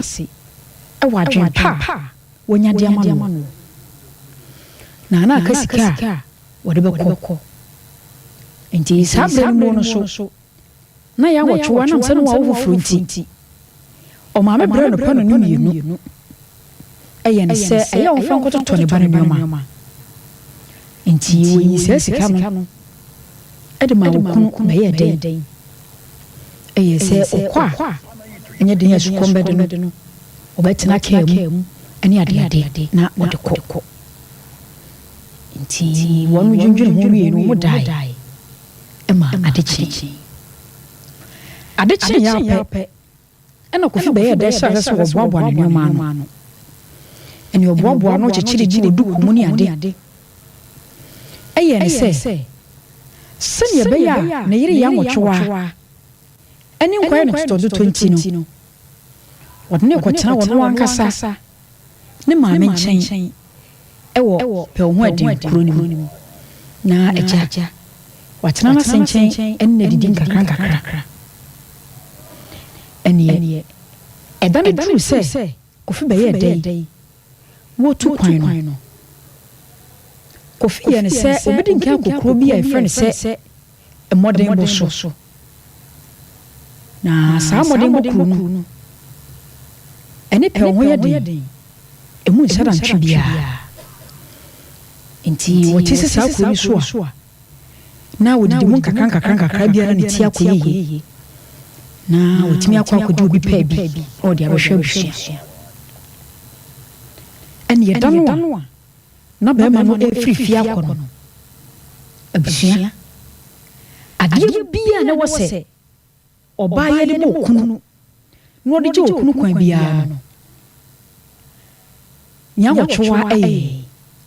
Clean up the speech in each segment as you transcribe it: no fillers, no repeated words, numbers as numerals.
se e wa dwen pa wonya de ama no na ka sika wo de bekọ enti sabre no no so na ya wo twa na se no wa wo furu nti o ma me bre no pa no mienu eye ne se eye wo fa nkoto to ne ba no ma enti wo yi se sika no e de ma wo kunu be ye den eye se okwa enye den yesu kombe de no obetina kemu ani ade na wode kọ nti wonu dwundwun ho wie no mo dai ema adechi ya pe ena kofi be ye de sha so boabo ne nyoma no eni oboabo no chichiri ji odu komu ni ade eye ne se senya be ya na yiri ya nwotwa eni nkwa ne to 20 no wodne kwotena wono ankasa ne maame nchen ewo pe ho adi kuro ni mu na agya watena na senchen enne didi nkakra enie edane true se kofi be ye dai wo tu kwan no kofi ye ne se obedi nka kokro bi ya friend se modern bo so na sa modern bo kuro no ene pe ho ye den emu nshara ntwe bia enti wote se sa kuro so a na wodidi mu nkakra bia na ne ti akoyeye na wotimi akodi obi pa bi o de abehwe busia ene ye dano a na be ma no efrifi akono abusia ade bia na wo se oba ye de mo kunu no de je okunu kwan bia no nya wo twa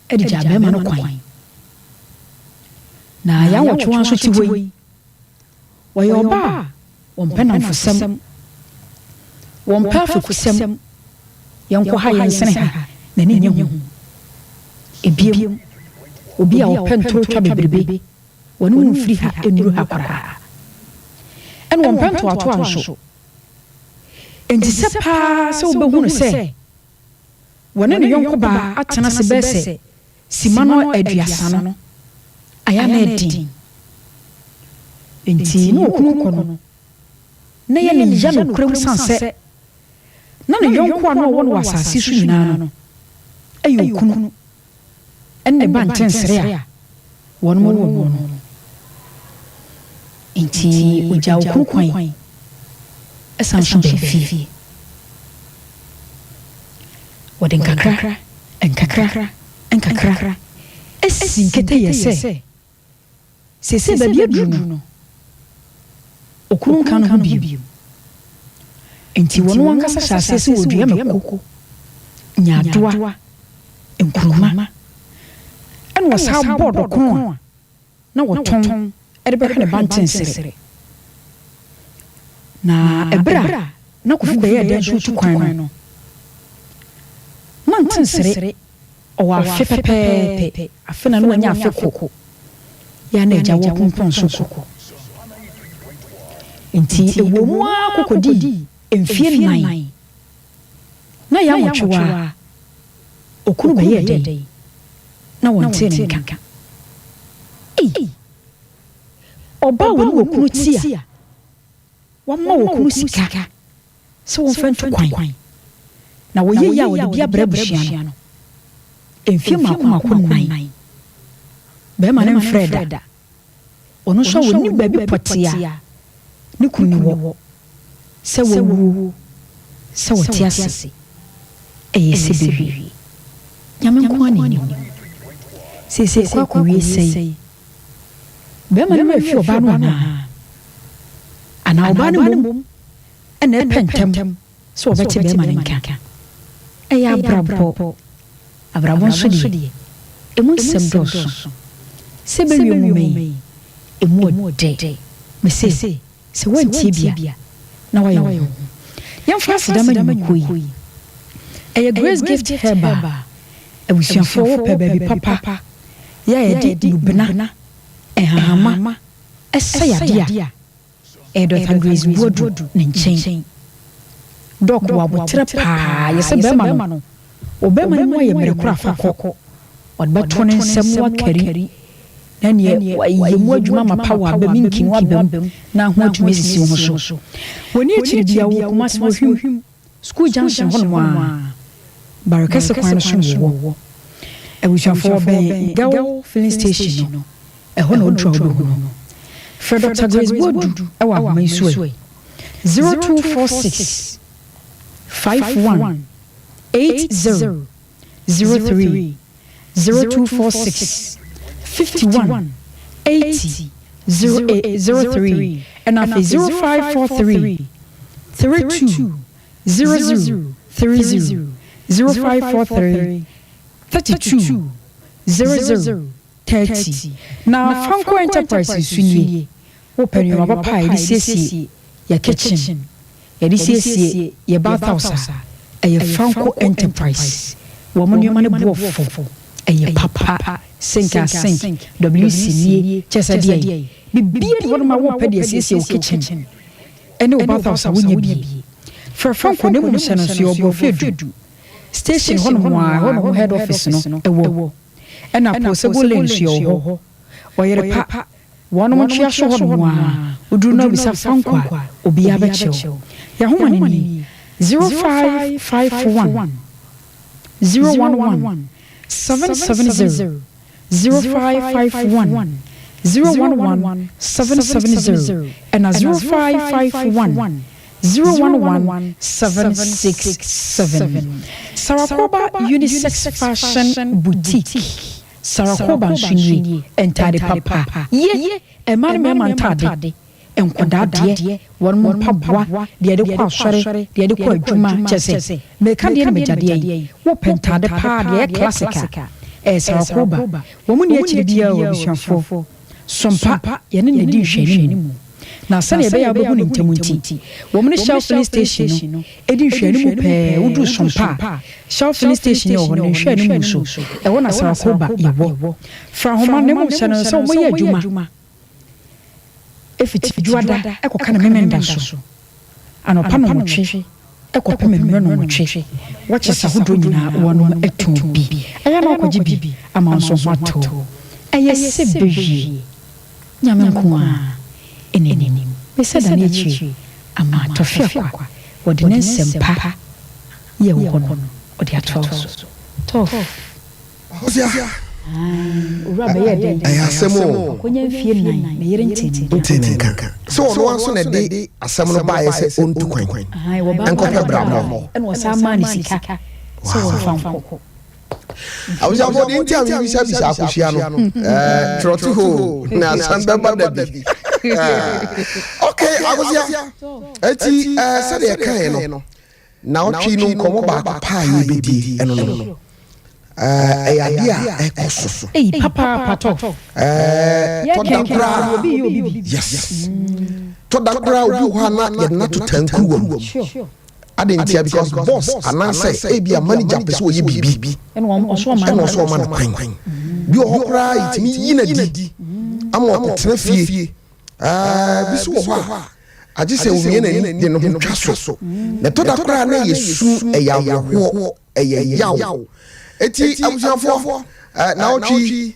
edi jabe ma no kwan na ya wo twa so ti wei wo yo ba won penam fusem won pa fukusem yanko ha yansene ha na ne nya hu ebiem obi a wo pento twa bebrebe wonu mfiri ha enuru ha kora en won pento ato anso enti se pa se obehunu se wona ne yonko ba atena se bese simano aduasa no aya na edin enti no okunu kono na ye ne ya no krem sanse na ne yonko ano wona wasase su nyina no ayi okunu enne ba ntensere a won mo no enti oja okunu kwan esanso be fi wode nkakra esinkete yese sese ba bia duru no okunu kan ho biu enti wono wankasa hyase se wodua mekoko nyadoa enkuruma en wasa bodo kon na woton ede be hne bantensere na ebra na kofu be ye den so tu kwan no mantensere o wa fepepe afena no anya afekoko ya na eja wo pompon so koko enti ewo mu akokodi emfie nan na ya wotwa okuru be ye dai na wonte ne nka oba woni okunu tia wamma okunu sika so won fantu kwan na woye ya wodi bia brabushia no emfie mako nan be ma ne mfreda ono so woni babi potia ne kunu wo se wo se wotiase se bewi nyame ko ani se kwa ko wi sei be ma ne mafie oba no ana oba no mom ene pentem so obeti be ma ne nka eya abrabo so die emu nsem doso se be wi mu me emu de me se wantie bia na wayo yam fast dama koyi eya grace gift herba abusuafo wo pe baby papa ya yedi lubna ehama esa ya dia Dr. Grace Bodu ne nchen doc wa botre pa yese be ma no obema no ye merekura fa koko odbeto ne nsem wa kari na ne ye mu adwuma ma power ba minkin wa bam na ho atumi sisi ho so woni akiri bia wo kuma se wo hwim school junction ho no a barakese kwan so wo ebusafo ben gawo filling station no ho no odro odo for Dr. Grace Bodu ewa mai suwe 0246 51 80 03 0246 51 80 03 and after 0543 32 00 30 0543 32 00 30 na Franco Enterprises sunye open your papa edisiesie ya kitchen edisiesie ya bathhouse e Franco Enterprise wo mo ne buofo e papa sink WCA chesadie bibia de wona wo pede edisiesie kitchen ene wo bathhouse wonya bi for Franco ne mu se no so obo fedu station hono head office no ewo ena possible lens yo oyere pa wono twa so hono a uduru na bisa Franco obi abechew ya homa ni 0551 011 770 0551 011 770 and 0551 011 767 Sarakoba Unisex Fashion Boutique Sarakoba Nshini entade papa ye e man tade enkoda de won mo pabwa de kwa sore de kwa adwuma chese me ka de me jade wo pentade pa de classica Sarakoba wo mu ne akiri bia wo bisuafo Sompa ye ne di hwani mu na sane be ya behu ntemunti wo mu ne shelf filling station no edi hwani mu pe wudu Sompa shelf filling station yo no hwani mu so e wo na Sarakoba yebo fra homa ne mu se no so mo ye adwuma efiti juada ekoka na memenda so anopa no motwe ekopa memenda no motwe wache sa hodo nyina wono etumbi eya na okoji bi amanso mato eye sebeji nyame nkoa eneni mesada ne chi ama tofia kwa wode ne sempa ye wo no ode ato to hosia ura be ye den ayasemo akonya mfie nan me yere ntini kankan so no anso na de asem no ba ye se ontu kwan enkope bramo eno sama ni sika so wo fanko awuja for the intia mi bisa akushia no trotty ho na sanda bada bi okay awuja eti se de kan no na otwi no komo ba pa ye bedi eno no ayadia ekoso papa pato todakra obi yes todakra obi ho na ye na to tanku wom adentia because boss ananse ebia manager pese wo ye bibi eno so ma na kwan bi o hokra itimi yina di ama o tena fie bi so ho a agi se wo na ni de no ho twa so na todakra na yesu eyawo eyayaw eti abusiafo na ochi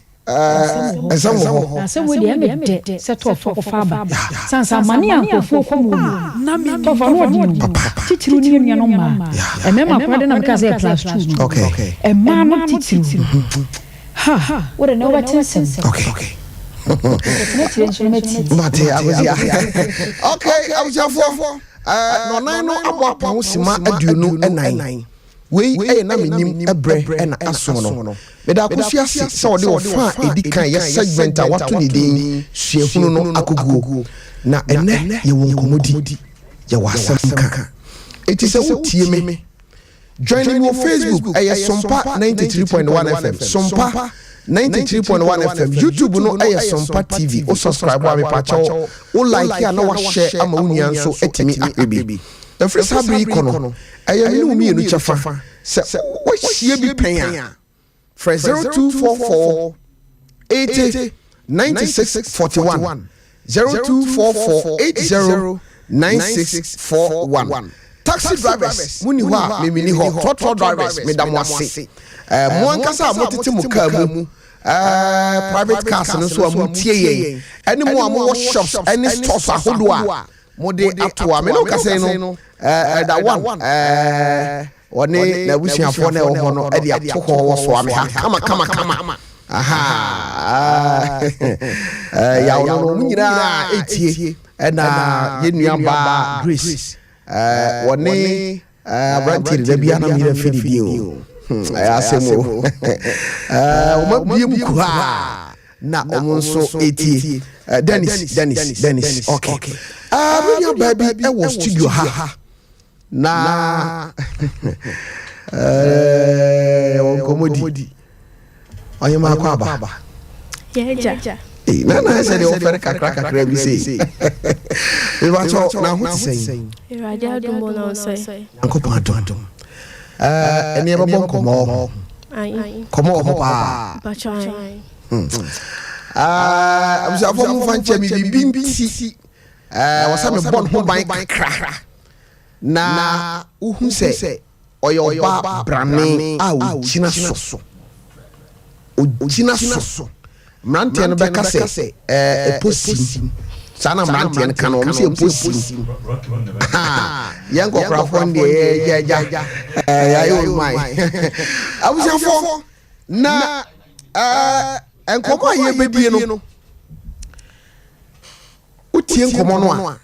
esamu asamu de amede seto of faba sansa mani ankofo komo na mi to fa no di titiru ni nua no ma e mema kwade na mka say class 2 okay e ma no titiru ha what no watensen okay mate abusia okay abusiafo no nan no abo apa ho sima aduonu enan wei na menim ebre na asom no me da akosua se ode ofa edikan ye segment a wato ne din suahunu no akoguo na ene ye won komodi ye wasam kaka eti se wotie me join me on Facebook Sompa 93.1 FM Sompa 93.1 FM YouTube no Sompa TV o subscribe wa me pacha o like ya na wa share ama unia nso etimi ahwebi efre sabri kono ayami mi enu chafa se wo hie bi pen a for 0244 80 96 41 0244 80 96 41 taxi drivers muni ho a me mini ho trotro drivers me da mo ase mo ankasa mo tete mo car mu private cars no so am tie yen ene mo am wo shops ene stores ahodo a mo de ato a me no ka say no that one one na busuafo na ho no e de ato ho wo so am ha kama aha ya no nyina etie na yenuamba Grace one abranti da bia na mi da fedi bio asemo o ma biem ku ha na o nso etie Dennis okay radio baby e wo studio ha na o komodi oyema kwa aba yeja na say dey offer kakra bi say we want to na ho say radio dumbo na say ankopon adom ene ebe bon komo komo pa abusa fo mu fan chemi bibinti wasa me bon ho ban kakra na uhu se oyoba brane a ugina so mrantie no beka se eposim sana mrantie no kan o se eposim yango krafo ndie ya yo mai abusafo na enkomo ye bedie no utie nkomo no a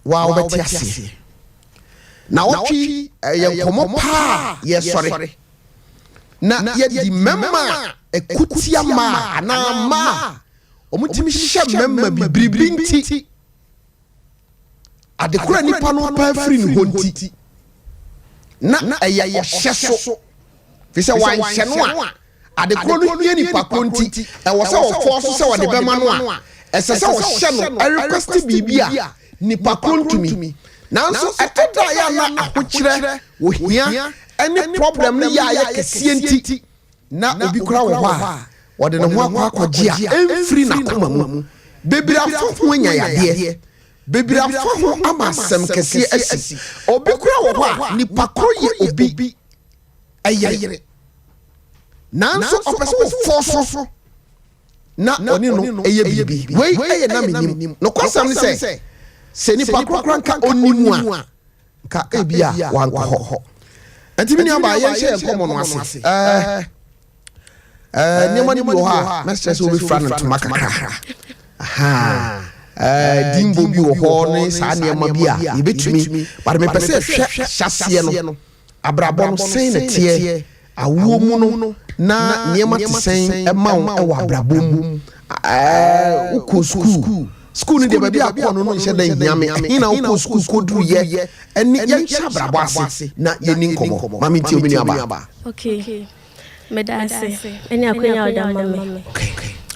wa obeti ase na otwi yenkomo pa ye sori na ye di memma ekutia ma na ma omutimi hye memma bibiribinti adekura nipa no pa free ni honti na eya hye so fi se wan hye no a adekura no hie nipa konti e wo se wo force se wo de bema no a ese se wo hye no request bibia nipa kontumi nanso etoda ya na ahokyere wo hia any problem ni ya kesienti na obi kura wo ha wo de ne ho akwagia emfiri na koma mu bebira afo ho anya yade bebira afo ho amasem kese asi obi kura wo ha ni pakro ye obi ayere nanso opese wo forso na oni no eye bibi we eye na menim no kwasam ni se ni pakro kranka onimu a ka ebia wanko ho antimi ni aba ye hye enkomo no ase niema ni bo ha message obi fran to makakra aha dimbo bi wo ho ne sa niema bi a yebetumi bare me pese hwe hyasie no abrabo no sen na tie awo mu no na niema te sen ema wo e wa abrabo mu uko school ni de ba bi akọ no nhye dan hiame ina uko school kodru ye eni ye abrabo ase na ye ni nkomo mami ti obi ni aba okay medase eni akonya oda mama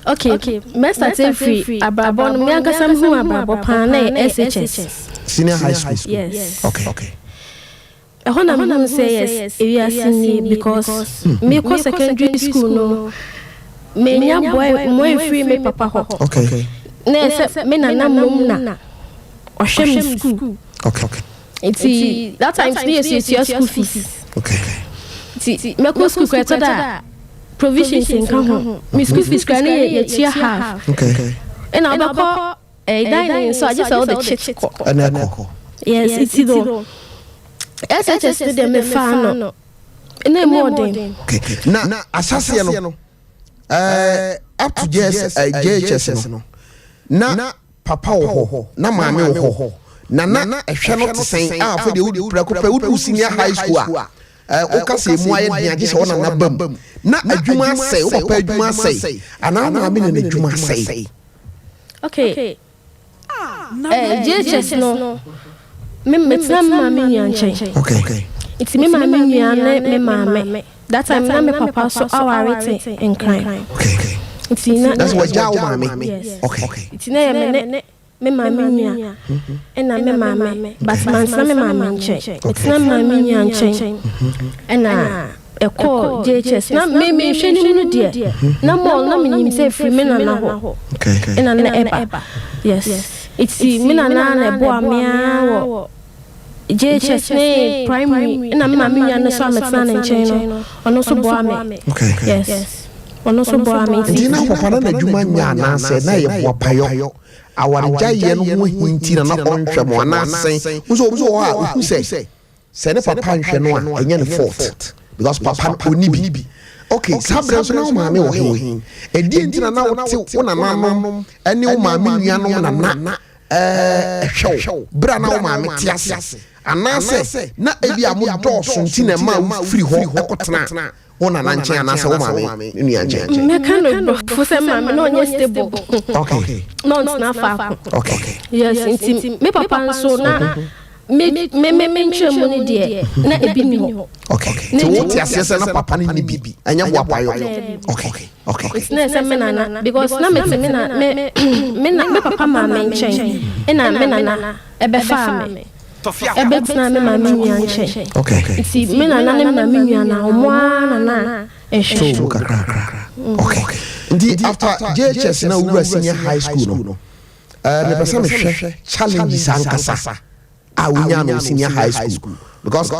okay mesta free abrabo no me ankasa mhu abrabo pa na SHS senior high school yes okay ehona mhu say yes ewiasini because me ko secondary school no me nya boy mo free me papa ho okay na me na mum na ohwem school okay it's that time your school fees okay me ko school credit da provisions in kan me school fees kan ye tia half okay and abako dining so I just all the chit yes it's do SHS to them me fan no na more than okay na asase no up to JHS no na papa wo ho na maame wo ho na ehwe no tsen a fo de wudi prakopa wudi senior high school a o ka se mu aye diage se wona na bam na adwuma sei o papa adwuma sei ana maame na adwuma sei okay JHS no me metra maame nyanche okay it's me maame nyane me maame that time na me papa so awarete in crime okay it's ina that's what jaw mama okay it's ina ya me mama nya ena me mama but man sa me mama nche it's na mama nya nche ena eko JHS na me hwenu no de na mo na me nim say free me na ho okay ena na eba yes it's me na ebo amia wo JHS ne primary na me mama nua no so ametena ne nkyɛn no ɔno so boa me okay yes ɔno so boa me nti na papa na adwuma nya na sɛ na yɛ boa payo awargya yɛ no ho hinti na ɔnhwɛ mo ana sen wo so a wo sɛ ne papa nhwɛ no a ɛnyɛ ne fault because papa oni bi okay sabre so na wo maame wɔ he ɛdi nti na wote wo nananom ɛne wo maame nuanom na hwɛw bra na wo maame te ase anase na ebi a mo dɔɔso nti na ma wo firi hɔ ɛkɔtena wo nana nkyɛn anase wo maame nua nkyɛn me kan no fo sɛ maame no onye stable okay no na fa okay yes nti me papa nso na me nkyɛn mu ne deɛ na ebi ni hɔ okay nti wo te ase sɛ na papa ne ni bibi ɛnyɛ boa payo okay it's not say me nana because na me papa maame nkyɛn ɛna me nana ɛbɛfa me ɛbɛtena me maame nua nkyɛn okay nti me nana ne maame nua na ɔmo nana ɛhwɛ so kakra okay nti after JHS na wura senior high school no me pesa me hwɛ challenges ankasa a wonya no senior high school because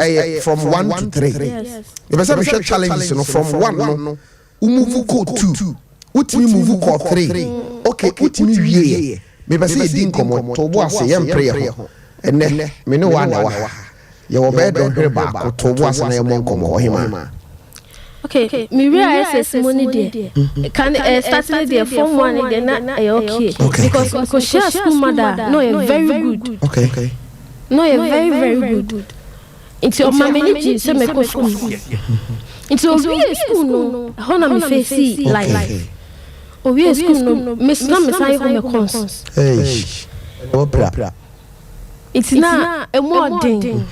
from 1 to 3 me pesa me hwɛ challenges no from 1 no move code 2 utimi move code 3 okay utimi wie me pesa e din komo to bo ase yem prayer ho ene me ne wa na wa ye wo be do hwere ba ko to bo ase na ye mon komo ho hima okay me realize money there can starting there from 1 there na okay because share school mother no you very good okay no you very good into your mama ni say me go school into your school no how na me face like your school no me say home cons opera it's na a more thing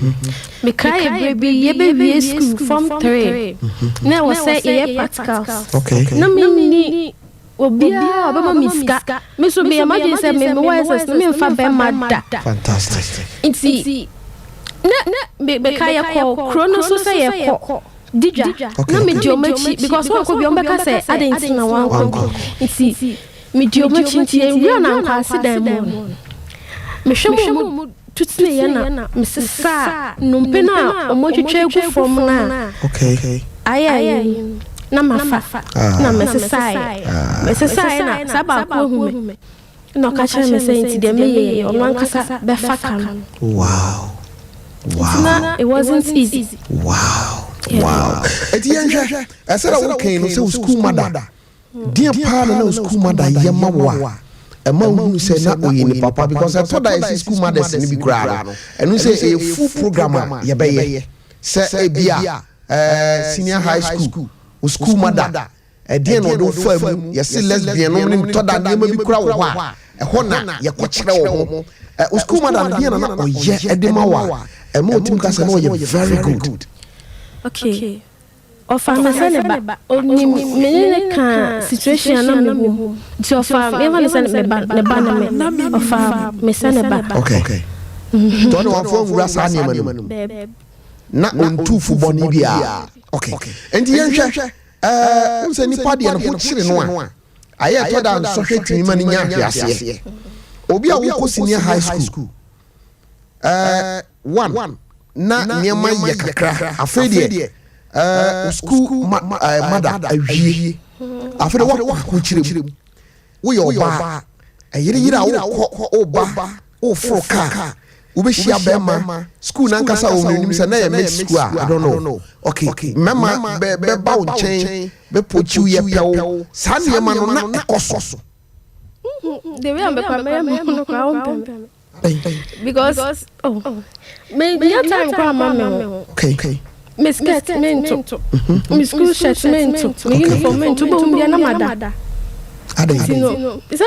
me cry baby ye baby school from 3 na was say ye practicals okay na me ni obia obama miska me so be imagine say me wise me fa be mad fantastic it's na be cry call chrono so say ye call dija na me geometry because one ko bi on be ka say adentin na one ko it's me geometry ntie wi na nka accident mo me hwemo tutine yana misisa numpena omotwetwe ku from na okay ayi na mafa na mesisai na saba ko hume no ka chere me say nti de meye onwan kasa be fakan wow it wasn't easy wow etiyenhwe esera wo kan no say school mother dia pa na school mother yema wa ema hu say na oyini papa because I thought that school mothers ni bi kra no enu say a full program ye beye say ebia senior high school school mother den no do fam ye say lesbian no ni to da dem bi kra wo ha ho na ye ko kire wo ho school mother den na oye edema wa ema otim ka say no ye very good okay ofa mesane ba oni menene ka situation na me ho ti ofa me va mesane me ba na me ofa mesane ba okay to no afọ wura sa ne manu na ontu fu ni bia okay enti yenhwe unse nipa de no ho kire no a aye to da so hwetimi mani nya hwiase obi a wo ko senior high school one na niema ye kakra afede school mother awie afede wo ko kire mu wo ye oba ayire a wo oba wo fro car wo be hia bema school na nkasa wo nim se na ye mix school I don't know okay mama be ba wo chen be pochiu ye pew sa niema no na ekoso the way am be kwa me no kwa o because me your time kwa mama okay me skirt mento me school shirt mento me uniform mento bo mbia na mada adino is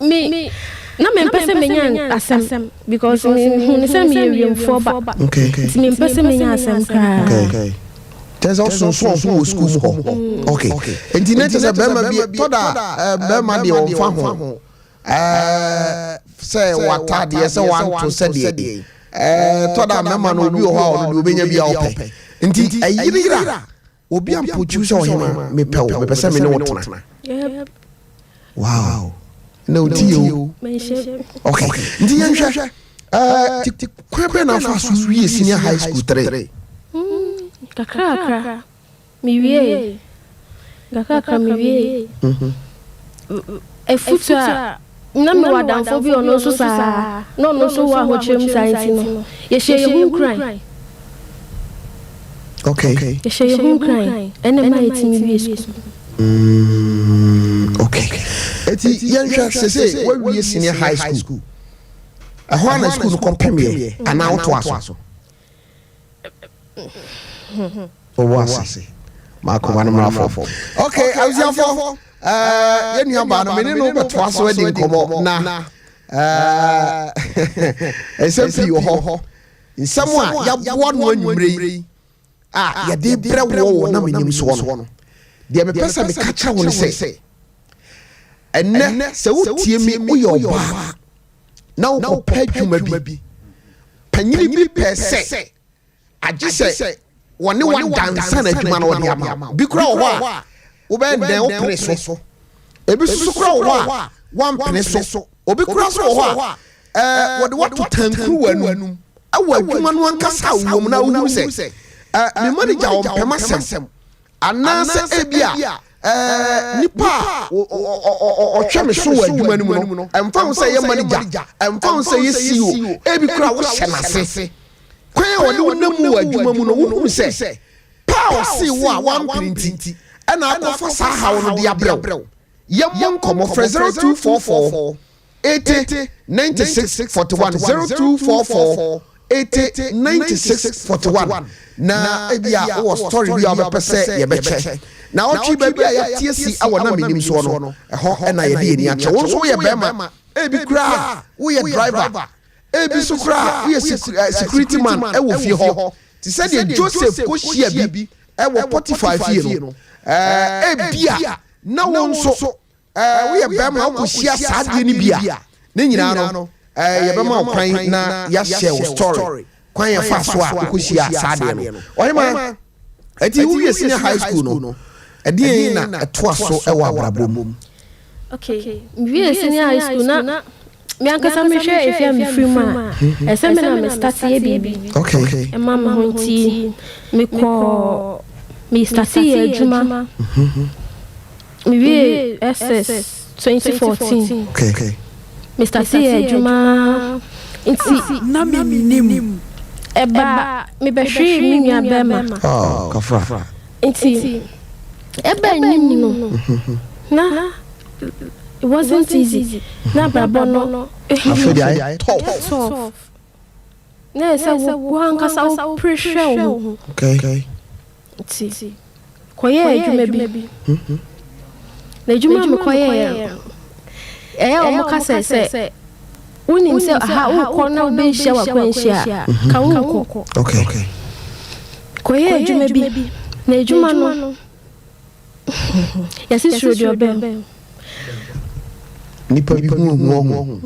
me na me pese me nya asem because me say me wiem for ba okay me pese me nya asem kra okay there's also so school ho okay internet is a bema bi to da bema de on fa ho say wata de say want to say de to da mema no obi ho a no obenya bia ope nti ayirira obi ampochu so hima me pew me pese me ne wotena wow no tio okay nti yenhwe Kwa na fa so wie senior high school 3 kakra mi wie kakra mi wie efuta na me wadanfo bi ono so sa no no so wa ho chem science no ye hye ye hu kran okay ye hye ye hu kran ene ma yetimi wie school okay eti yenhwa sese wa wie senior high school ahwana school no compare ana auto aso wasi makoma no mrafo okay awusiafo yenu aba no mene no beto aso edi nkomo na esempi ho nsam a yabo no anwumre ya de bre wo na menim so no de me pesa me ka kira wo ne se enne se wotie mi uyo ba na wo pa dwuma bi panyini bi pese agise woni wan dansa na dwuma na wo de ama bi kura wo a wo ben den wo pene so ebi susu kura wo a wan pene so obi kura so wo a wo de wato tankru wanu awu adwuma no ankasa wo mu na wo hu se me manager wo pema sem anase ebia nipa o tweme so wa adwuma no no emfa wo se ye manager emfa wo se ye CEO ebi kura wo hyenase kwan wo de wonamu wa adwuma mu no wo hu se power see wo a wan printi ana akofa sa hawo no de abrew ye monkomo for 0244 80 96 41 0244 80 96 41 na ebia wo story bi abepese ye beche na otwi baby a yatiesi awona menim so no eho na ye de ni ache wo so ye bema ebi kura wo ye driver ebi so kura wo ye security man e wo fi ho ti said ye Joseph ko hia bi e wo 45 year no ebia na wo so wo ye bema wo hia saade ni bia ne nyina no ye bema kwan na ya share story kwan ya fa so a ko hia saade no ohima ati wo ye senior high school no edi na eto aso e wa abrabom okay wie senior high school na me ankasa me hwe efia me free ma ese me na me start ye bibi okay e mama ho nti me ko me start ye adwuma me wie SS 2014 okay me start ye adwuma nti na me nim eba me be hwe me nua bema kafra nti eba nim no na it wasn't easy na babo no afedi ai tough na say wo ankasa wo pressure wo okay ti koye adwuma bi na adwuma me koye o mo kasa se unim se aha wo ko na wo be hia wa kwanhia ka wo ko okay koye adwuma bi na adwuma no yasi studio be nipa bi hu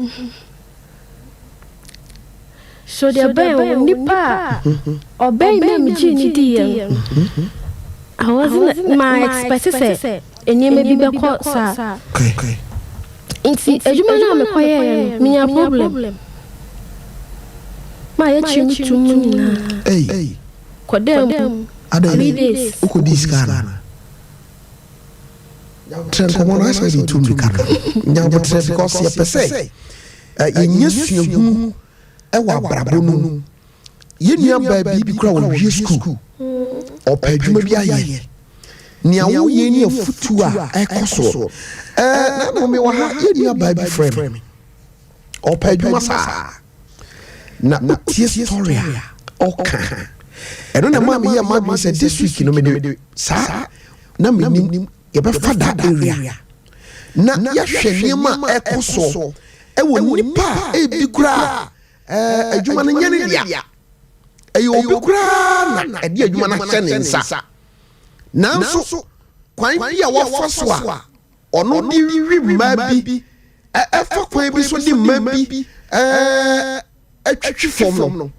so de be nipa obey me mji ni die I wasn't my expected say enyeme bi be ko sa okay inti ejuma na me koye me nya problem ma ye chim tum na kodem adai uko diskana trend ko na say di tum dikana nya bo trend because ye pese ye nyasuahu e wa brabo no ye nua ba bi kura wo wie school o pa adwuma bi aye nia wo ye ni afutu a ekoso na no me wa ha ye nua ba bi frame o pa adwuma sa na tie story okay eno na ma me ye ma bi say this week no me sa na me nim ye be fada area na ya hwene ma ekoso e wo nipa e bi kura adwuma na nyane dia e obi kura na e di adwuma na hye ne nsa nanso kwan bia wa fa so a ono di wi ma bi e fa kwan bi so di ma bi atwitwi fom no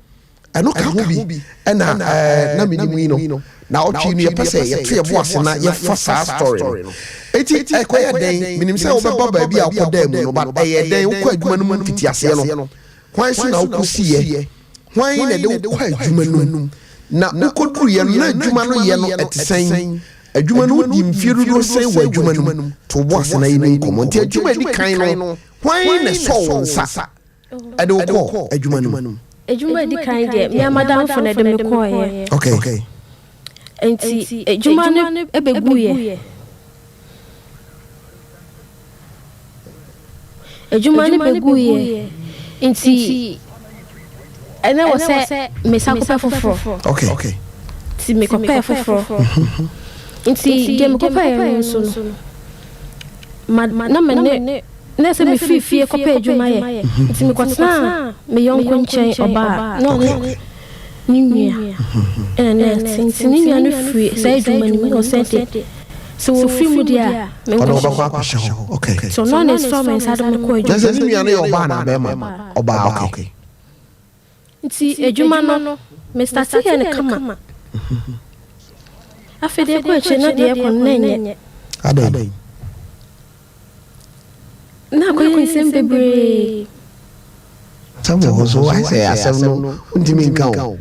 eno ka ho bi na na menimu no na otwi no ye pese ye to ye boase na ye fa sa story no eti ekoye den minim se wo beba ba bi akoda mu no ba ye den wo kwa adwuma no mu fiti ase no hwan so na wokusi ye hwan na de wo kwa adwuma no na ukoduru ye na adwuma no ye no etesen adwuma no di mfieru do sen wa adwuma no to boss na yi no komo nti adwuma di kan no hwan na so wonsa ade wo ko adwuma no adwuma di kan de me madam fo na de me ko ye okay enti adwuma no ebegu ye adwuma no begu ye enti ene wo se me sakopa foforo okay ti me kopa foforo nti de me kopa ye so na me na se me fie kopa adwuma ye nti me kwatna me yonko nchen oba no ni nua ene nti ni nua no free say adwuma ni no sente so free mu dia me ko ba kwa show okay so no na so me sa do ko adwuma nti ni nua no oba na be ma oba okay nti adwuma no me start here ne kama afede ko eche na de ko nenye adai na ko yin sem bebre tamu so I say asem no ntimi nkan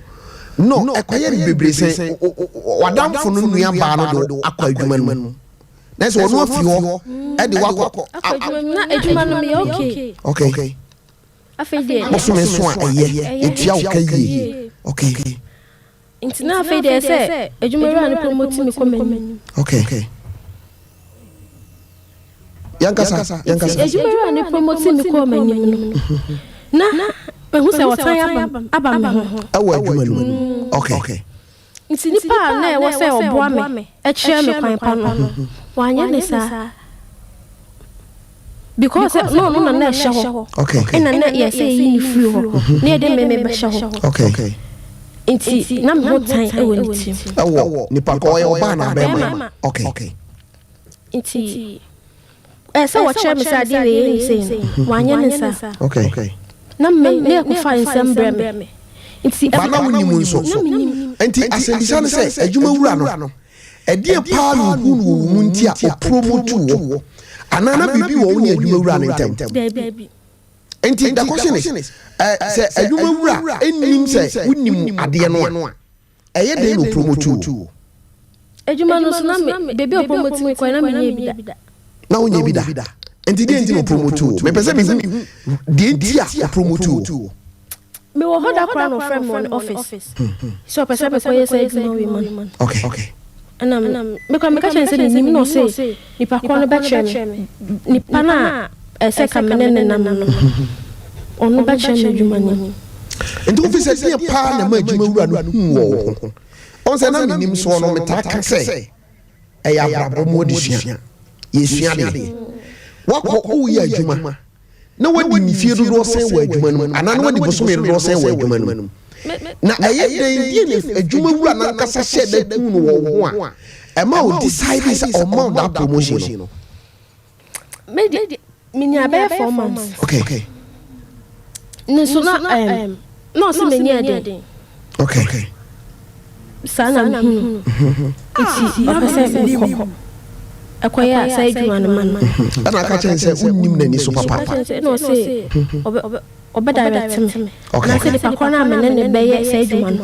no ekoye bebre say wadamfo no nua ba no do akwa adwuma no na so ono afi ho e de wakọ na adwuma no me okay afede mo so me so a eye etua wo kai okay nti na afede se adwuma ra no promote me ko mani okay yankasa adwuma ra no promote me ko mani no na hu se wotan aba me ho awa adwuma no okay nti nipa na e wo se oboa me e kire me kwan pa no wanya ne sa because no na ehye ho okay na yes say yi free ho na e de me be hye ho okay nti na me ho tan e wo ni tim awo nipa ko ye oba na be ma okay nti se wo kire me sa de we ni say wanya ne sa okay na me ne ko fa nsem bre me nti ba na woni mu nso nti asembisa ne se adwuma wura no edie pa no hu no mu nti a promote wo anana bibi wo woni adwuma wura ne ntem nti the question is se adwuma wura ennim se wonim ade no a eye de no promote wo adwuma no so na me bebi o promote me ko na me nye bi da na wonye bi da nti de nti no promote wo me pese me de nti a promote wo me wo hoda kwa no friend mon office so pese me ko yes adwuma we man okay ana me kwa me ka chen se ni no se nipa ko no be chem nipa na se ka me ne nam no onu be chem adwuma ni nti office se pa na ma adwuma wura no hu wo on se na minim so no me ta ka se e ya brabo mo de sua ye sua de wako o ye adwuma na wadi mfie do sen wa adwuma no ana na wadi bosome do sen wa adwuma no na eye den die adwuma wura na kasa hye da hu no wo ho a e ma o decide is o ma that promotion no me di minya be 4 months okay ne so na no se menya de okay sana iti ofese ko akoya sai adwuma no man ana ka chen se unnim na ni so papa no se obe direct me na se pa ko na me ne be ye sai adwuma no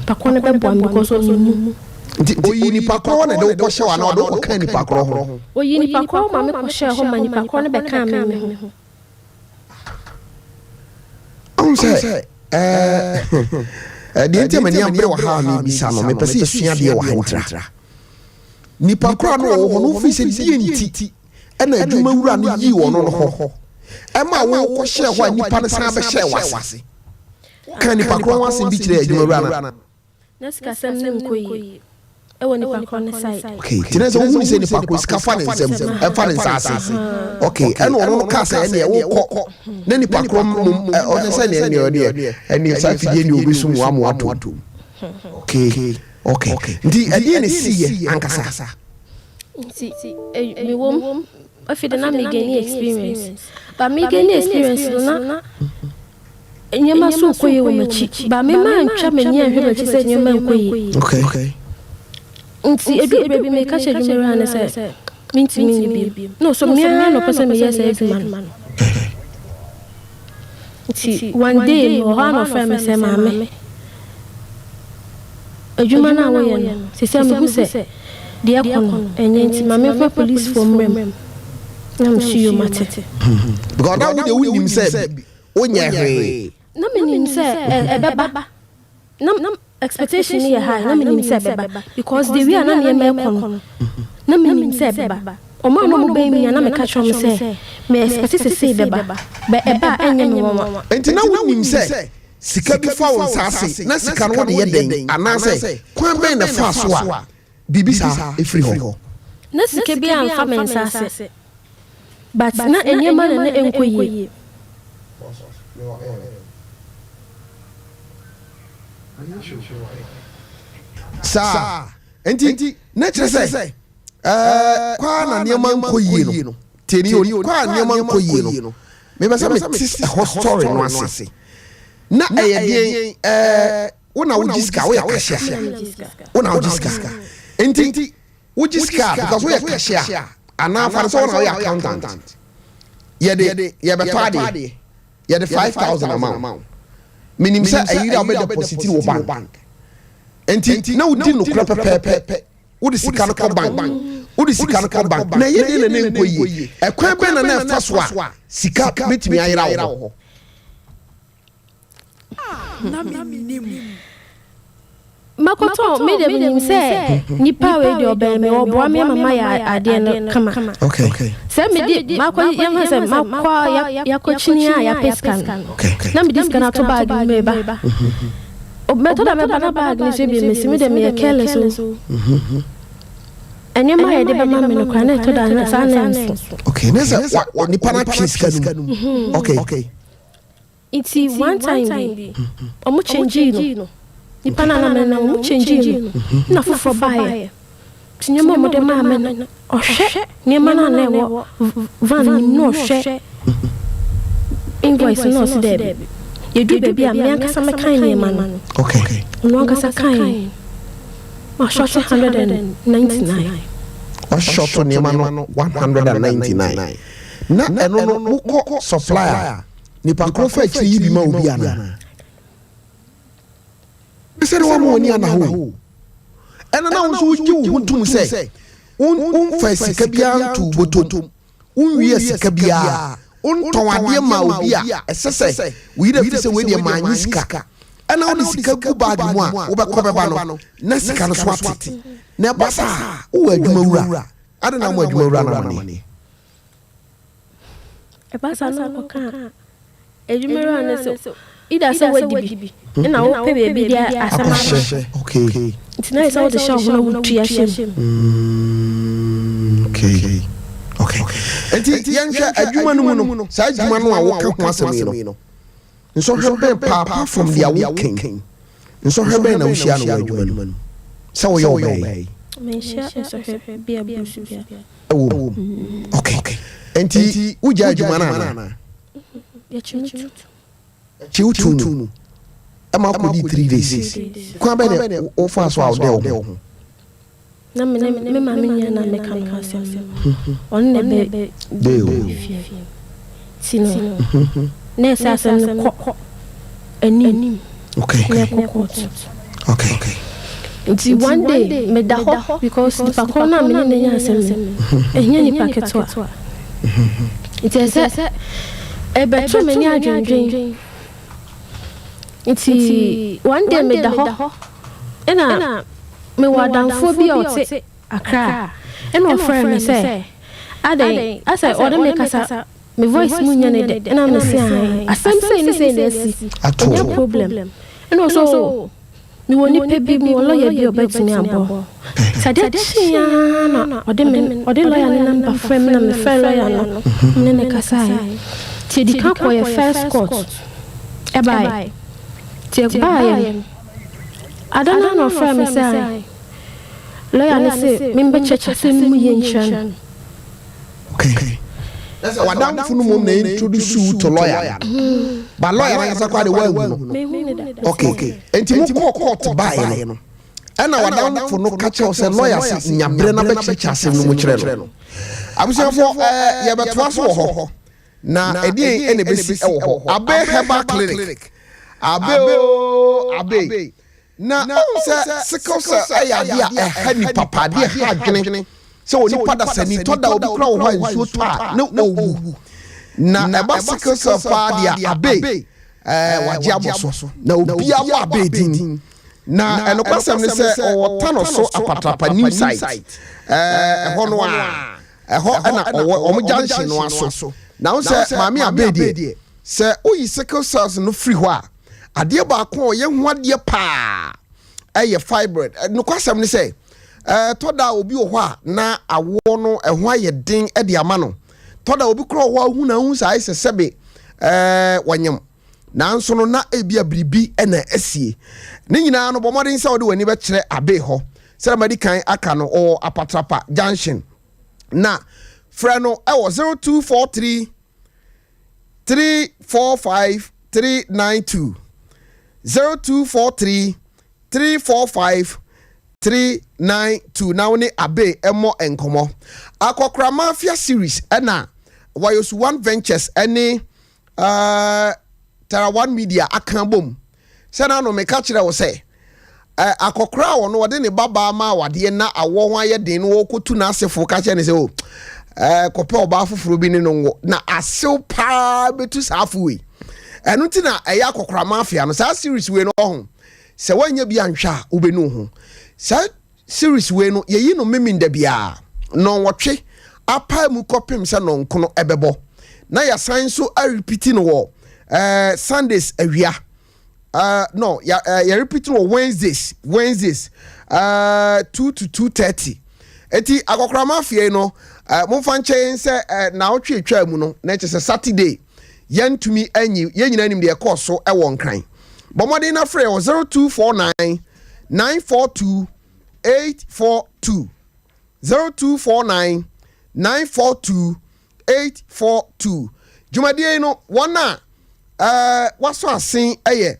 pa ko ne be bo am because of you nti oyi ni pa ko na de ko hye wa na do ko kan ni pa ko ho oyi ni pa ko ma me ko hye ho ma ni pa ko ne be kan me ho on se de nti mani ambre wa ha mi bisa no me pese esua de wa hantra nipa kura no ho no fi se die nti ena adwuma wura no yi wo no ho e ma wo ko hye ho nipa ne san be hye wase kan nipa kura wase bi kire adwuma wura na sika sem nem ko yi e wo nipa kura ne side okay tina se wo hu se nipa kura sika fa ne nsem e fa ne nsase okay ena ono ka se ene wo ko na nipa kura o ne se ne ene o de ene sa fidie ni obi sum wa mo ato okay ndi adie ne siye ankasa nti me wom afide na me gain experience ba me gain experience na enyema so koye wo machi ba me ma ntwa me nya hwe machi se enyema koye okay nti edu baby me ka shedu me ran se minti mi bi no so me no pese me yes adwuma no one day one of them say mama adwuma na wo ye no se se me hu se de ekono enye nti mama fa police for mrem na mshi yo matete because that would win him say onya hwe na me nim say ebeba na expectation here high na me nim say ebeba because the way na me ekono na me nim say ebeba o ma no mo be mi na me ka tro me say me expect say ebeba be eba enye me wo enti na wo nim say sika bi fa won sase na sika no de ye den anase kwan ben na fa so a bibisa efri ho na sika bi an fa men sase but na enye ma na enkoyi sa enti na chere say kwa na niema nkoyi no teni oni kwa niema nkoyi no me ba say me tis a hot story no ase na eyedien wona wujiska wo yakashia wona wujiska enti wujiska because wo yakashia ana fa so wona wo accountant ye beto ade ye the 5,000 amount minim say ayira wo deposit wo bank enti na wudi no kra pepepe wudi sika no ko bank wudi sika no ko bank na ye de na nkoyi ekwan be na fa so a sika betimi ayira wo makoto me de binim say nipa we de obel me oboa me mama ya ade no kama okay say me di makwa yan say makwa ya kochini ya peskan na me dis kana to bag me ba o me to da me bana bag ni se bi me de me careless so enye ma ye de ba ma me no kwa na to da na sa na okay nesa nipa na peskan okay it's one time omo change no nipa na me na omo change no na foforo bae tinyemo mo de ma me no ohwe ni ma na na wo van no hwe invoice no se de ye du baby am yan kasa me kan ni ma no okay no kasa kan ma short 199 wa short ni ma no 199 na eno no wo supplier nipa krofa chi yi bi ma obi ana ese de wa mo ni ana ho ena na wo so wuji wo ntum se un fa sika bia ntu botom un wi sika bia un ton ade ma obi a esese we dey fi se we dey ma nyi sika ena wo sika ku bag mu a wo be ko be ba no na sika no so atete na basa wo adwuma wura ade na mo adwuma wura na mani e basa no ka ejumero na so ida so wadibi na wo pe baby dia asama okay it's nice how the show no would tua shem okay enti yanhwa adwuma no mu no sa adwuma no a wo ka ho asem no nso hwebe papa from their working nso hwebe na wo hia no adwuma no sa wo yo be me hia nso hwebe bia busu bia okay enti wo ja adwuma na ya chimutu chiutu ama ko di 3 days kwa be ne o fa so out there na me ma me nya na me kan ka on ne be deo sino ne sa sa ko anim okay nti one day me da ho because the pakon na me ne nya asem ehnya ni paketwa it is e beto me ni adwendwen nti one day me da ho ena me wadanfo bi ote akra ena ofre me say ade asa order me kasa me voice mu nya ne de ena me say asem say ni say this no problem ena also mi woni pe bi mi lawyer bi obetini abo sade chia na ode lawyer ni number frame na me fair lawyer no me ne kasa ti di kan ko ye first court e bai ti bai adana no frame me say lawyer ni say me be cheche se mu ye nshan okay that's what down for no mom na introduce you to lawyer but lawyer na sa kwa de wa no okay enti mu court bai no ana wa down for no catch us lawyer say nyabre na be cheche asem no mu kire no abusafo ye beto aso ho na edi ene besi ewo ho abe herbal clinic abe na onse sickle cell ayade a hani papa de ha adwene se oni pada sani to da obi kra wo ho nsuo ta na owu na eba sickle cell pa de abe waje aboso na obi abo abe din na eno kwasem ne se o tano so apatrapa new site ho no a ho na o junction no aso na onse mami abe de se oyi sickle cells no free ho a ade ba ko ye ho ade pa eye fibroid no kwasem ne se toda obi wo ho a na awo no ho aye den e de ama no toda obi kro ho hu na hu sai se sebe wanyam nanso no na ebia bribi na asie ne nyina no bomoden se wode wani be kire abe ho se medican aka no o apatrapa junction na freno ewo 0243 345 392 0243 345 392 now ni abe emo enkomo akokra mafia series na wayosu one ventures any Tara One Media akambom se na no me ka kire wo se akokra wo no wode ne baba ma wade na awo ho aye den no wokotu na asefo ka kire ne se o kope oba foforo bi ne no na asew pa betu safuwe enu ti na eya akokra mafia no sa series we no ho se wanya bi anhwa obenu ho sa series we no yeyi no meminda bia no wotwe apa mu kopim se no nkono ebebo na ya san so a repeat no wo Sundays awia no ya repeat no Wednesdays 2 to 2:30 eti akokra mafia no mo fa nchen se na otwe twa mu no na che Saturday yantumi anyi yenyina nim de ekoso e won kran bomode na frɛ 0249 942 842 0249 942 842 jumadie no wona waso asen eye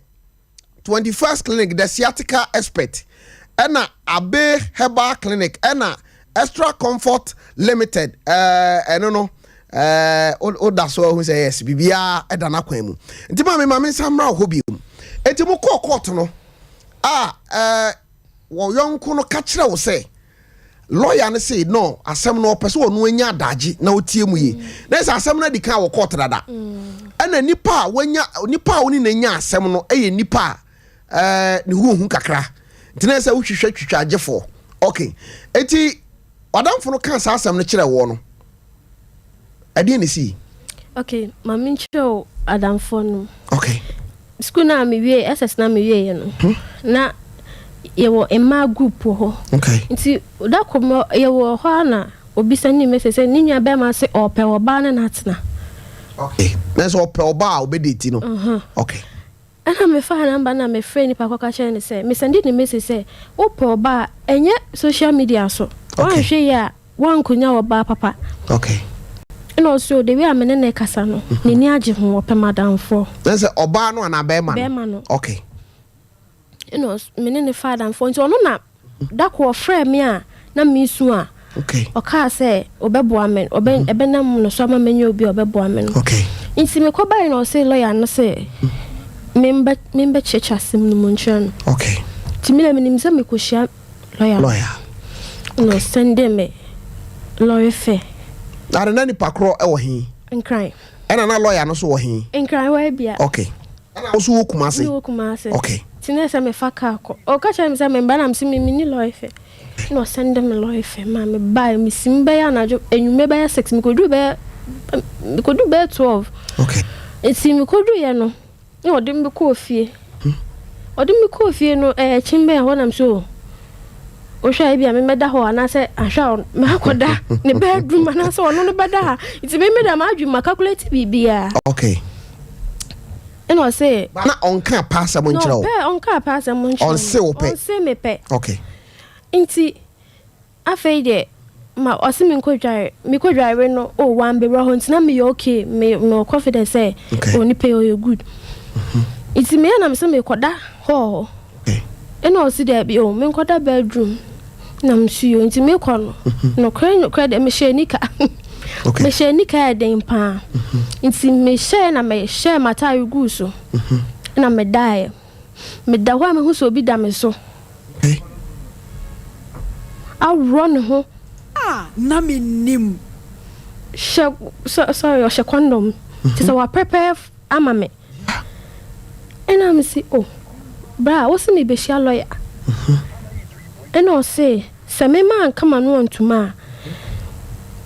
21st clinic the sciatica expert ena abe herbal clinic ena extra comfort limited eno no o da so hu say yes bibia eda na kwan mu ntima me ma samra ho bi enti mu court no wo yonko no ka kire wo say lawyer ne say no asem no pese wo no anya adaje na otie mu ye na say asem na di kan wo court dada ana nipa woni na nya asem no eye nipa ne hu kakra ntina say wo hwehwe twitwagefo okay eti wadamfo no kan sa asem no kire wo no ade ne si okay mami ncho adamfo no okay school na me wie ss na me wie no na yewo emma group ho okay nti da komo yewo ho na obisa ni mesese ni nua be ma se ope oba na natna okay that's ope oba obediti no okay ana me fa namba na me friend ni pa kwa kache ni se me send ni mesese ope oba enye social media so wan hwe ya wan kunya oba papa okay no so the way amene na kasa no ni ni age ho ope madamfo that's oba no na be man no okay menene father for nti ono na da ko frɛ me a na me su a okay oka sɛ obɛboa men ebenam no so ma menye obi obɛboa men okay nti me ko bai no sɛ lawyer no sɛ membe checha sim no monchano okay ti me nim sɛ me ko hia lawyer no send me lawyer fe na na ni pakro e wo hin nkran ena na lawyer no so wo hin nkran wa bia okay ana wo so wo kumase okay tinesa me faka ko o ka cha me say me ba na msi me ni loife no send them loife ma me buy me simba ya na jo enwume ba ya 6 me ko du be 12 okay eti me ko du ye no na odem be ko ofie no chimbe ya wona mso o hwa bia me meda ho ana se ahwa me akoda ne bedroom ana se ono no beda eti me meda ma adwuma calculate bibia okay and I say, na onka pass am nchira o. Onka pass am nchira. On se ope. On se me pe. Okay. Inti afei de ma osi me ko dware no o wan be ho ntina me okay me no confidence say o ni pay o good. Inti me na me se me koda ho. Okay. And I see there be o me koda bedroom. Na msuyo inti me ko no. No credit me share nika. Me share nika den pa. Nti me share na me share mata yugu so. Na me die. Me da ho me hu so bi da me so. I run ho. Na me nim. Sorry, o she condom. Ti so wa prepare ama me. And I'm say, oh, bra, what's me be share lawyer? And I say, me man come and want to ma.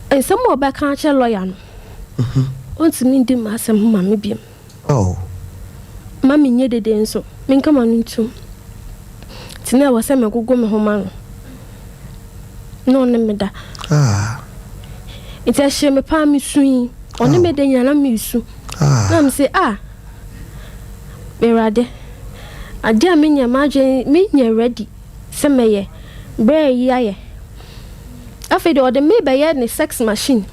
And some more back can't share lawyer. Want me dim as a mammy beam. Oh, Mammy needed the so. Me come on into. Tina was a me go me home. No, me da. It's a shame me pa me swing. On the meden yana me su. Nam say, Berade. A dear minya margin, minya ready. Semeye. Bray yaye. After the order may buy any sex machine.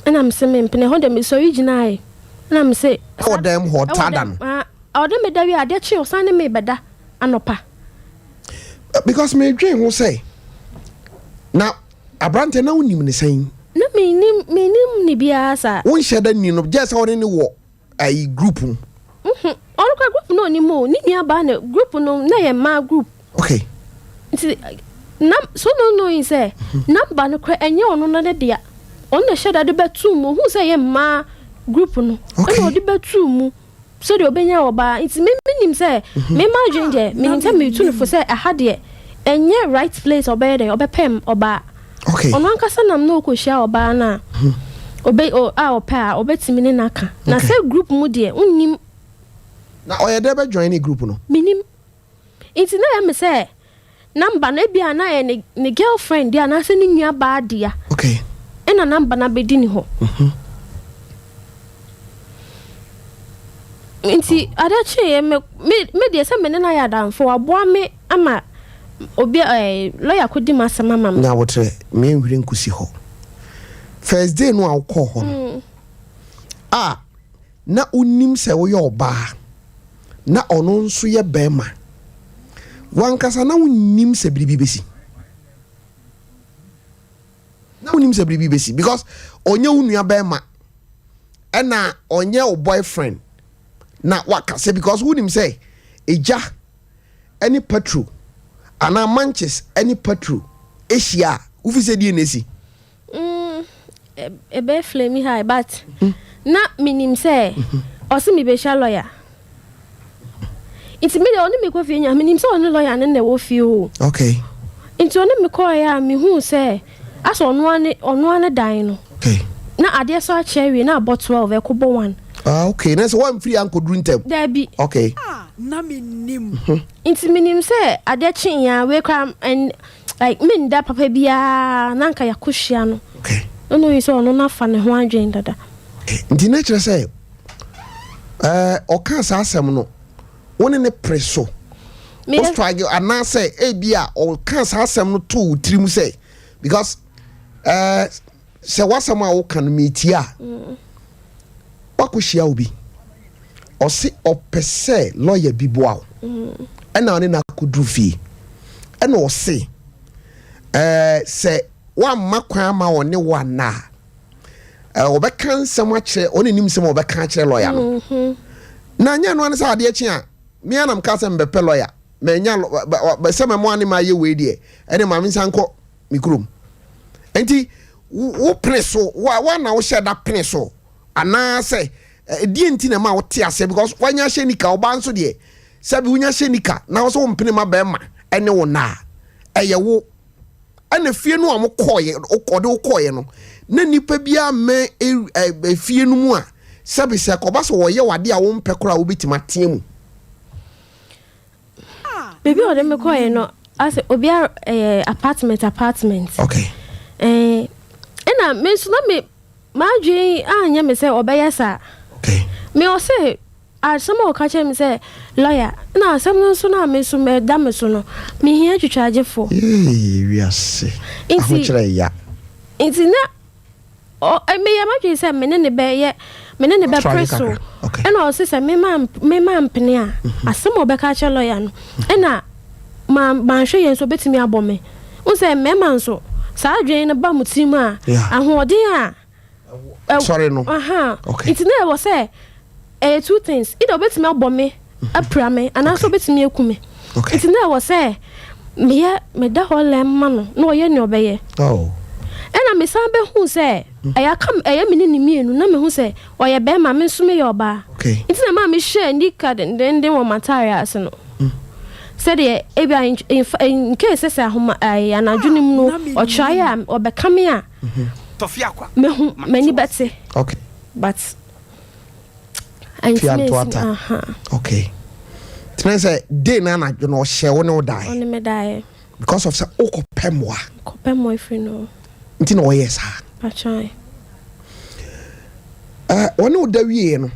And I'm saying, Penny me so original. And I'm say, oh, damn, hot tadan. Or the medal are dear chill, signing me better. Anopa. Because me dream will say. Now, a brand and only in the same. No, me nim nibiasa. One shed a new just on any war. A group. All group no anymore. Ninia banner group no, nay, my group. Okay. So no, he say, number no cry and you on another dear. On the shed at the bedroom, who say, ma group no. Okay, the bedroom. So the obenya oba, it's me him say, me margin there, meaning tell me to for say, I had ye, and ye right place or better, or pem or bar. Okay. On one casa nam no ko share oba na. Obey or our pair, obey Timini Naka. Now say group moody, unim. Now, I never join any group no. Minim. It's na me say. Number na bia na e ne girlfriend dia na se ni nua ba dia. Okay. E na number na be di ni ho. Nti adache me de se me na ya dan fo aboa me ama obi lawyer kodi masama mam. Na wotre me nhwire nkusi ho. First day no awko ho. Na unim se wo ye oba. Na ono nso ye bema. Wankasa na unim se bribi besi. Na unim se bribi besi because onye unua bema. Ena onye o boyfriend. Na wakase because unim say eja any petrol ana manches any petrol Asia ufi se die nesi. Ebe flame high but na minim say o se me be sha lawyer. It's me the only me ko fi nya minim say only lawyer na na wo fi o. Okay. Into only me call ya me hu say aso ono ane dan no. Okay. Na ade so a cherry na about 12 e ko bo one. Okay, that's one free uncle drintem. There be. Okay. Na me nim. It's minim say ade chin ya we kram and like me nda papa bia na nka yakohia no. Okay. No you say ono na fa ne ho adwen dada. Okay. Ndi na kire say o kan sa asem no. Woni ne preso. Me struggle and say bia o kan sa asem no to trim say because say wasam a wo kan metia. Wakushia obi o si opese lawyer biboa ena one na kudru fi ena o si se wa makwan ma woni wana obeka nsem a kire oni nim nsem obeka kire lawyer no na nya no an sa ade achi a me anam ka se mbepe lawyer me nya be se me mo ani ma ye we die ene ma me sanko mikrum enti wo preso wa na wo share da preso ana say die ntina ma wote ase because wanya shenika oba nso de sabi wunya shenika na wo so mpene ma be ma ene wo na eye wo ana fie no amokoye okode okoye no na nipa bia me fie no mu a sabi se koba so wo ye wade a wo mpe kora wo bitima temu Baby ode me koye no as obi apartment okay ena me so na me Marjorie, anya me say obeyesa. Okay. Me o say some o catch me say lawyer. Na some so na me so me da me so no. Me here to charge for. We are say. Inti na o me ya Marjorie say me ne be preso. Okay. And o say me man pene a. Asem o be catch lawyer no. Ena ma hwe yen so betimi abome. O say me man so saa adwen no ba mutim a ahoɔden a sorry no okay it's never say two things either obetimi abɔ me apra me and also obetimi eku me okay it's never say me da hɔ lɛ ma no na ɔyɛ ne ɔbɛyɛ ɛna me san bɛ hu sɛ ɛyɛ kam ɛyɛ me ne mienu na me hu sɛ ɔyɛ bɛrima me nso me yɛ ɔbaa okay it's na ma me share ndi card den wɔ matarea ase no said the in case say ahoma anadwene mu no ɔtwae a ɔbɛka me a mehu mani bɛte okay but okay tena say day na anadwo no ɔhyɛ wo ne wo die on me die because of say okopemwa free no nti na ɔyɛ saa pachai wɔne wo da wie no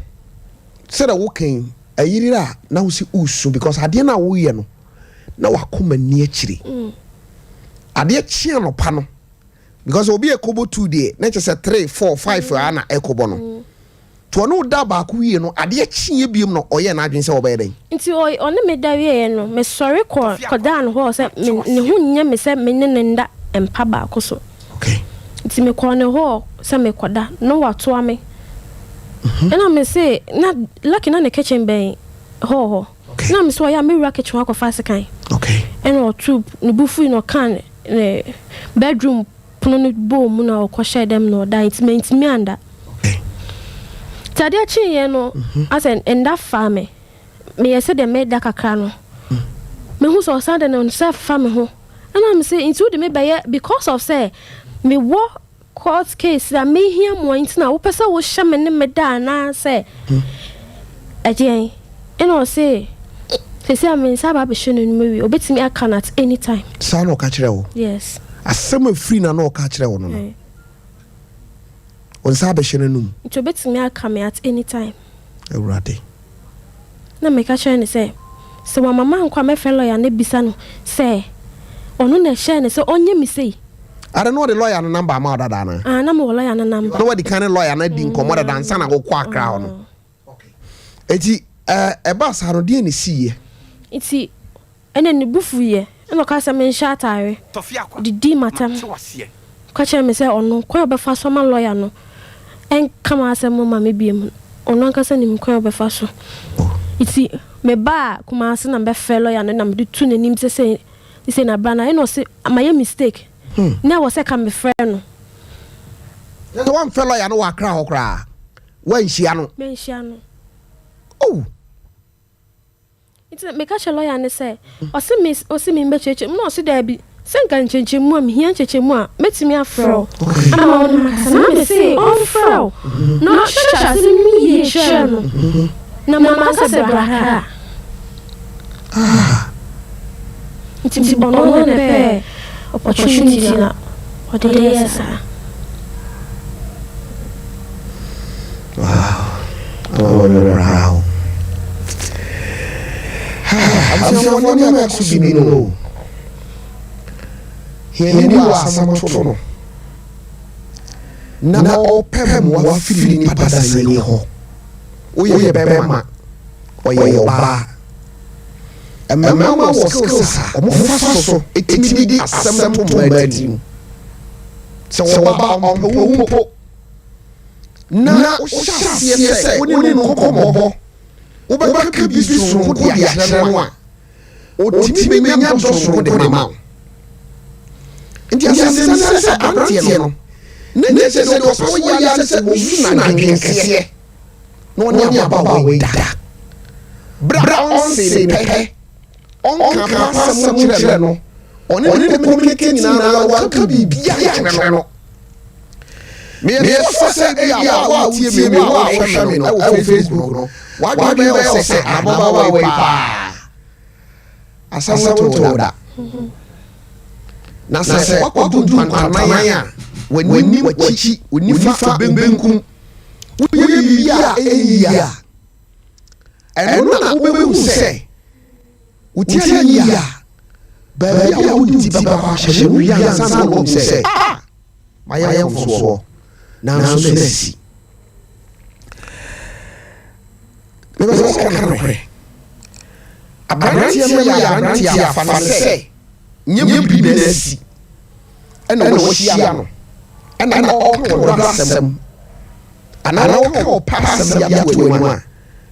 sɛ da wo kan ayirira na wo si usu because ade na wo yɛ no na wakoma ni akire ade chia no pa no because obi ekobo 2 dey na kyerɛ 3 4 5 ana ekobo no to no da ba ku wie no ade chia biem no ɔyɛ na adwen sɛ ɔbɛyɛ den nti ɔne me da wie no me sɔre kɔ dan ho sɛ ne ho nyɛ me sɛ me ne nda empa ba ko so okay nti me kɔ ne ho sɛ me kɔda no watoa me ɛna me say na lucky na ne kitchen bɛn ho na me so ya me wura kitchen akɔ fa sekan okay ɛna ɔtu ne bufu no kan ne bedroom pono no bo mu na ɔkɔ hyɛ dem no da intimi anda okay tade achi no asen enda fa me yɛsɛ de me da kakra no me hu so sande no se fa me ho ɛna me say into de me bɛyɛ because of say me wo court case that me hia mo intina wo pesa wo hye me ne me da na say agyen ɛna o say say am in saba be hye no me wi obetimi aka at any time sa no ka kyerɛ wo yes asɛm free na no ka kyerɛ wo no on saba hye no num nti obetimi aka me at any time awurade na me ka kyerɛ ne say so wa mama nkwa me fellow ya na bisa no say onu na hye ne say onye mi say I don't know the lawyer no number ama dada na. Na mo lawyer no number. No what the kind of lawyer na di nkomo dada nsa na go kwa kra no. Okay. Eti eba sa no de ni siye. Eti ene ne bufu ye. E no ka se me hya atare. Di di matam. Ka che me se ono kwa obefa so ma lawyer no. En kama asem ma me biem. Ono anka se nim kwa obefa so. Eti me ba kuma ase na be fe lawyer no na me de tu nanim se na bana e no se amaye mistake. Na wo se ka me frɛ no. So one fellow ya no wa kra ho kra. Wa nhia no. Me nhia no. Oh. It's me ka chelo ya ne se. O se me mbecheche. No se da bi. Se nka ncheche mu am hia ncheche mu a metimi afrɛ. Ama wo ma ka na me se on frɛ. No chacha se mi ye hwɛ no. Na mama ka se bra ha. It's bono ne pe. Opportunity na what did yes wow I'm going to actually be no here ni wa samoto no na opem wa fili ni padasani ho oye bema oye oba Mama was skills so etimi di asem to mbadim so oba ompo na o hyasie se woni no komobo wo be ka bi so ko dia hye no a o timi menya to so de ma nti asem se antie no ne se se do so ya se wo su na dwenkese no ne aba we dada bra on se pepe on ka passam kyerɛ no ɔne ne communicate na wa ka bibia kyerɛ no me fa sɛ ya wa tie me wa hwɛ me no ɛwɔ Facebook no wa gba me wɔ sɛ ababa wa we pa asam to da na sɛ wakɔdu kwantanan a wani wachi wani fa benkum wo ye bibia ɛyia ɛno na wo behu sɛ utia ya ba ya uti baba kwa hye ya sana no se maya ya mfuso na so nesi me ba so kana no abranti ya ya abranti ya fa se nyem bi nesi ɛna wɔhyia no ɛna ɔka wɔ asɛm ana ɔka wɔ pa asɛm yɛ ato wɔ mu a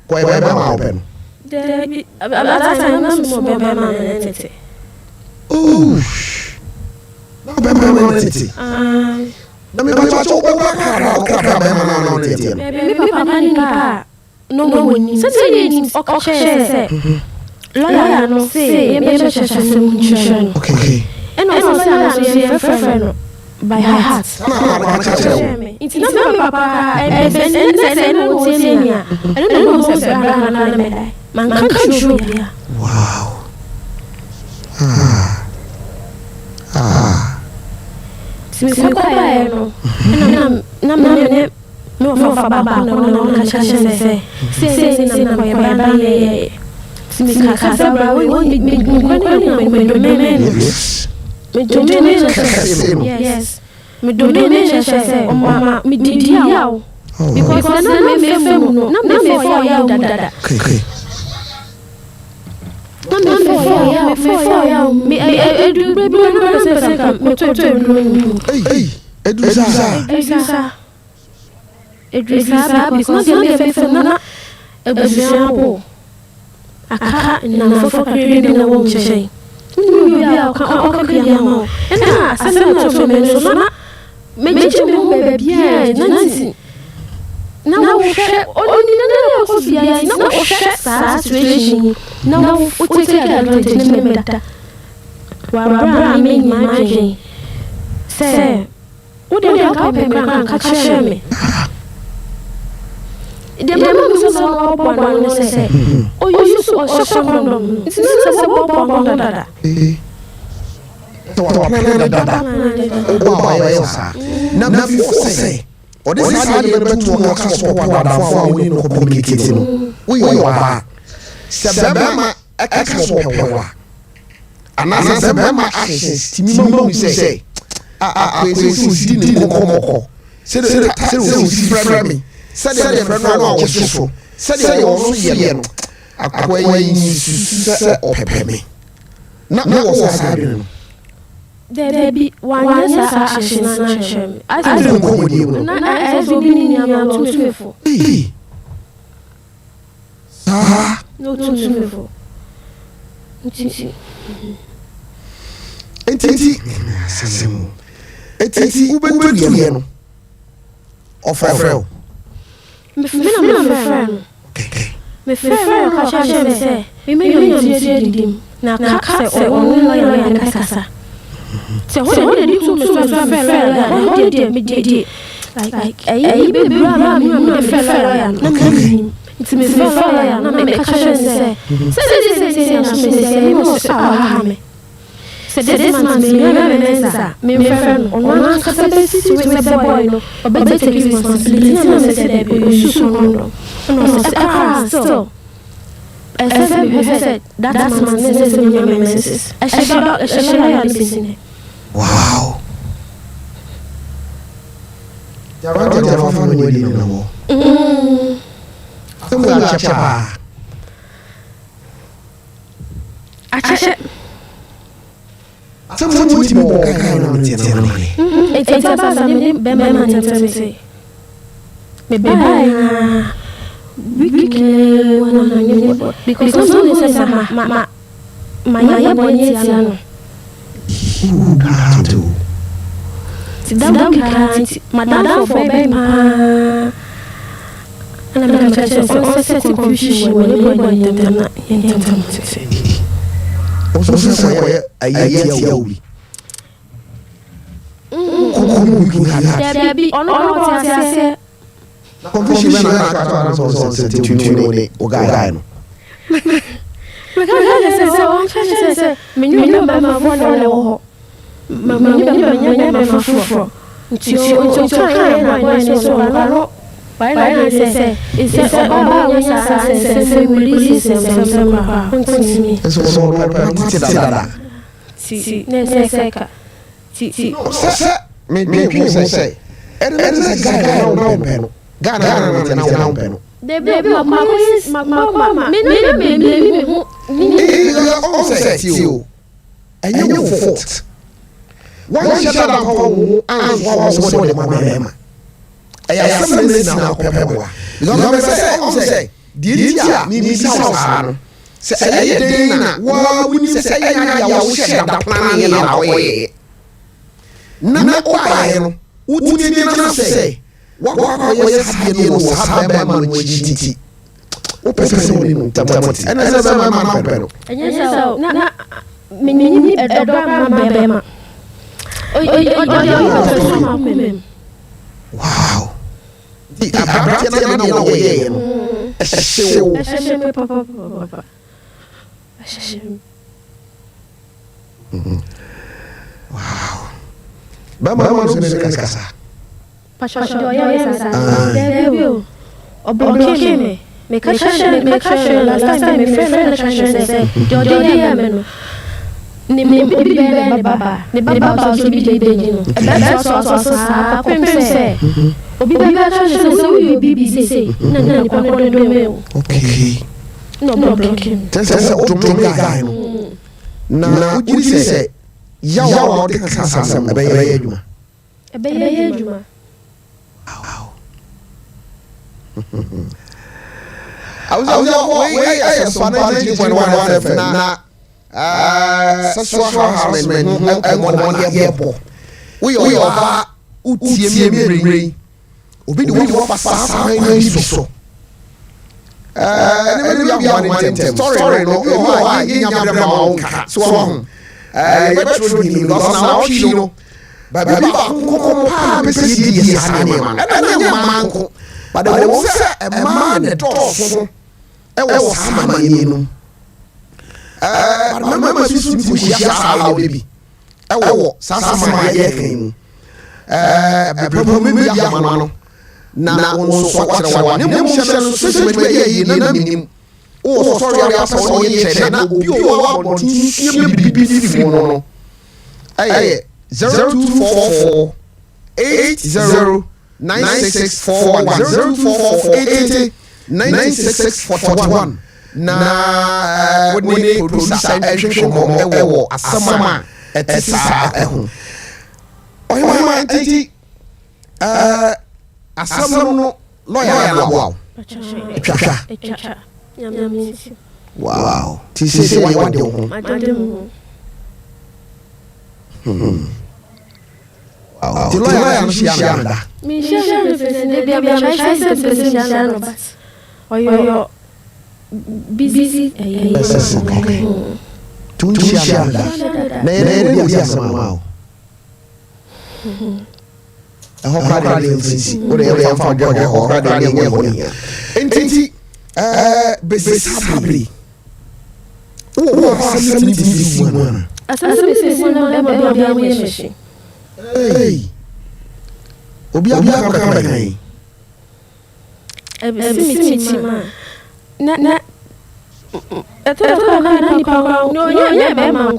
kɔyɛ bɛma ma ɔbɛ no Debbie, at that time, I'm small baby man and entity. Oh, no, baby man entity. Na me ba cho ba kra ba ma na entity. Baby papa ni pa. No woni. Say o say. Lawyer no say, me church some. Okay. And also say na friend by heart. It's not my papa. And say no say ni a. I don't know say bra na me dai. Man kan true dia. Wow. Me kwa no. Na me fa baba na ka chache se na kwa baba ye. Me ka sa bra we me yes. Me domine se o mama me didi yawo. Because na me femu no. Na me for yawo dada. Okay. Now we share only na situation. Now we take advantage of that. Wabra me imagine. Say, what do you help me catch me? The mama was so up on say, oh, you use so condom. It's not a bomb on that. Now you say. Or this is how you better to work as a for we no communicating. We are Sabama Expo Power. And as Sabama actions, Timimo say, I didn't come. Said me. Said the friend was useful. Said you also yen. Acquainting or pepper me. Not was happening. There be one year action. I don't go with you. Not as we been in your too for. No too for. Eti ubetuyeno. Ofrefreo. Me friend. Me friend ka chache say. Me didim. Na ka say o no ya kasa. So what did you do to me like baby bra me no fella na me it's me fella na me ka say say mo so ha me say this man me friend on one capacity to the boy no but take responsibility na say that be you so no so I said that man says me messages I should wow. Jarante jafa no wedi no mo. Temu achacha. Achacha. Temu ti mo kan na ntete no ni. It's about me be man ntete say. Me bye. Weekly one because no say ma ya bonye ti ano. Madam can't, Madam for baby, and I'm just so confusion when you go in them. Also, say, I yet there be on all say confusion when I can't to or guy. One shut up home and was what the mamma. I have some minutes now, Pepper. Because I say, dear, me, South. Say, Dana, why wouldn't you say, I will share the plan in our way? Nana, why? What did you say? What was happening with GT? Open Tamati, and as a man, and yes, so, not me, a dog, wow. Wow. Mama was in Casa. Make a share last time, my friend said, Jordan, Baba, the Baba should be dating. That's also a princess. BBC. Okay. No problem. That's a guy. Now, would you say, Yaw, a baby? A baby. Wow. I was Sompa sexual harassment and one year. We are Uti Obi the one for so. Sorry, no, so but there was a man at all. I was Hammer. Remember, you baby. I will Sasama came. Probably now, so what I want. Oh, sorry, I saw you. I 0244 80 9641 0244 80 9641. Na when we produce and drink from asama etisa ehun oyo ma enti asama no lawyer na wow wow ti se we wade ho wow ti lawyer no shia na mi shia no fese de bia try se shia no but oyo busy okay. Tun share that. Na dia sama. Ho pra dia nsi. O de ya fa jojo ho pra dia ngi boni. Enti besabri. O asemi di wana. Asemi se na be bia mo yeshi. Hey. Obi abia ka kai. Asemi titima. Na eto na ni pa no nya be ma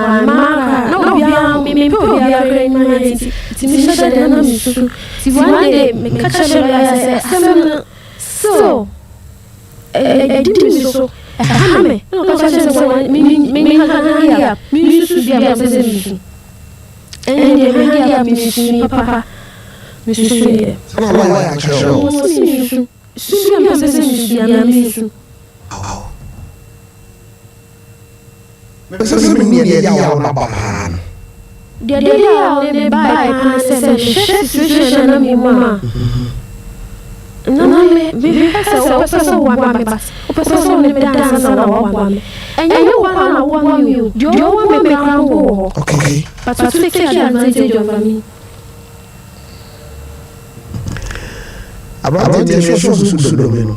no bia mi po bia kre ni ma ti mi shada na mi su ti one day me catch me ya say so did me so ha me no catch me mi ha ya mi su bia se mi su en de me ya mi su papa mi su ye na wa ya show su bia se mi su ya mi su wow. Because we need to na bahan. Dia ne bai pa se situation na mi mama. No me vi so wa me bas. O so ne dance na wa me. Enye wa na wa you. Jo wa me kran go. Okay. But to take advantage of me. About the so domino.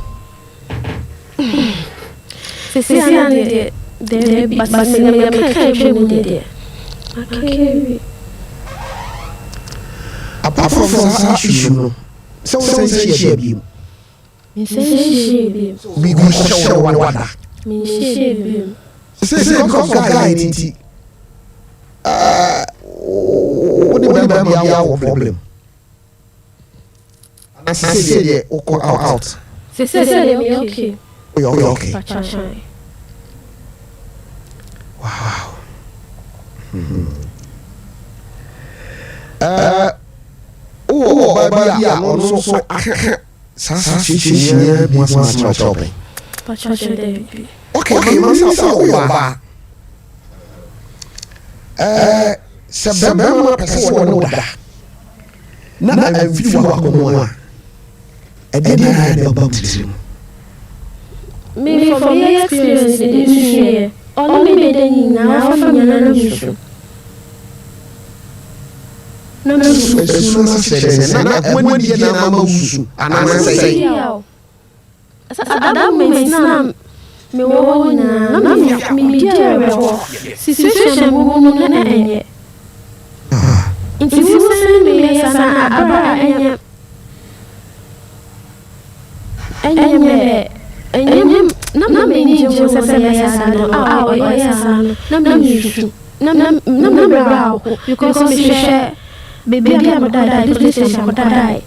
Se ande de but me can't de. Okay. Apart from that issue, so say bi. Me say bi. We go show wada. Me say bi. Say come guy nti. What the baby have problem. And say there o out. Say me okay. Okay. Wow. bi a ɔno so saa chichinya bi asa ma chopping okay ma sa wo ba sɛ bɛma pɛsɛ wɔ no da na amfiri wɔ akɔmɔ a ɛde na ɛde ba mutirim me from your experience in this year all me made any na fa me na no na esu na sɛ na when die na ma usu ana sɛ adam me na me wo na me dia rewo situation wo mu na enye nti wo se me ya sana abra enye na me ni je wo se me ya sana o ya sana na me ju na bra ko because me share baby am dada this station dada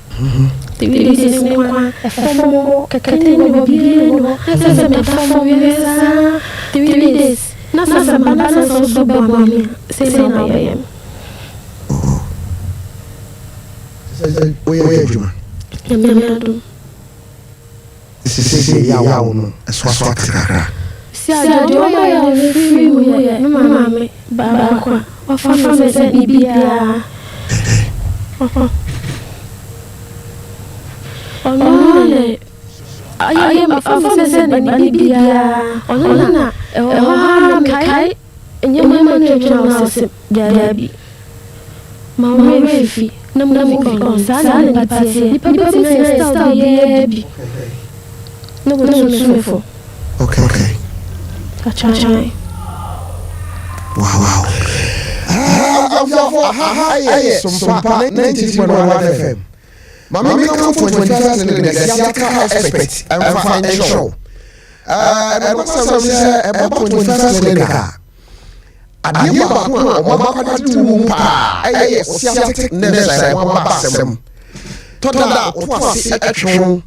TV this ni kwa FMO kakete ni baby no sasa me FMO yesa TV this na sasa balance so baba mi say na yam oye juma yamado sisi ya no so kakra si ajo ya free wo ye no mama me baba kwa ofa me say bibia Onone aye ma fa se na bibia onona ha me kai enye mama no twa se jabi mama refi na mo fi sa na pati na style ye bi no go no so okay achai wow Sompa 93.1 FM. Mama me come for 21st and the theatrical expert and for show. And what some say about 21st and the Adia ba ko o ma kwatu mu pa aye theatrical nurse wa ba basem. Toda o to ase atwon.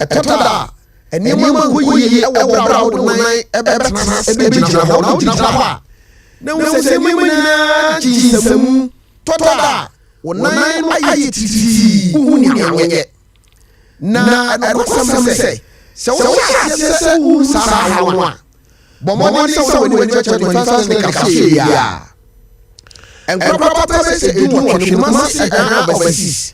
Toda eni ma go yi e wo bra wo nan e be gyina ho na gyina ho. Na wo se me na jinsam toda wonan ayi titi uni anwenye na adosam se wo se wo sa hawo a bomo ni se wo ni church 21st na kafe ya en propata se edu wo ni ma se ana overseas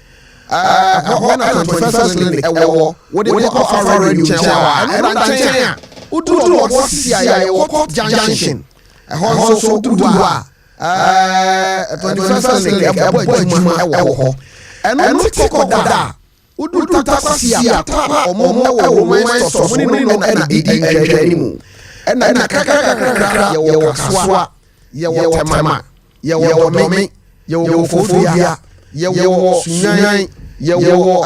ho na 21st na ewo wo de ko fa radio chawa na chen udu wo si ya wo junction ɛhɔ so tudu a 21st century ɛbɔ adwuma ɛwɔ hɔ ɛno kɔkɔ dada udu taxi a tapa ɔmo ɛwɔ mo so mo ni no ɛna edi adwani mu ɛna kakrakra yɛwɔ kasoa yɛwɔ temama yɛwɔ dɔme yɛwɔ fofia yɛwɔ sunyan yɛwɔ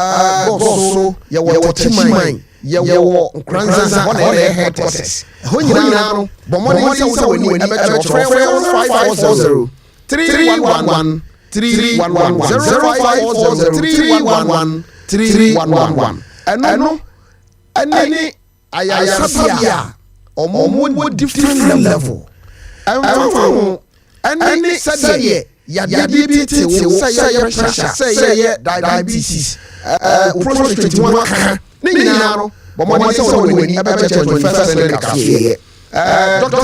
bɔso yɛwɔ timan yɛwɔ nkranza hɔ na ɛyɛ headquarters hɔ nyinaa no bɔmmɔden sɛ wani ɛbɛkyerɛ 540 311 311 0540 311 311 ɛno ɛne ayayasabea a ɔmo different level ɛmfa ho ɛne sɛdeɛ yadeɛ bi te wo sɛ yɛ pressure sɛ yɛ diabetes prostate mu aka ne nyinaa no bɔmmɔden sɛ wani ɛbɛkyerɛ 21st century kaseɛ Dr.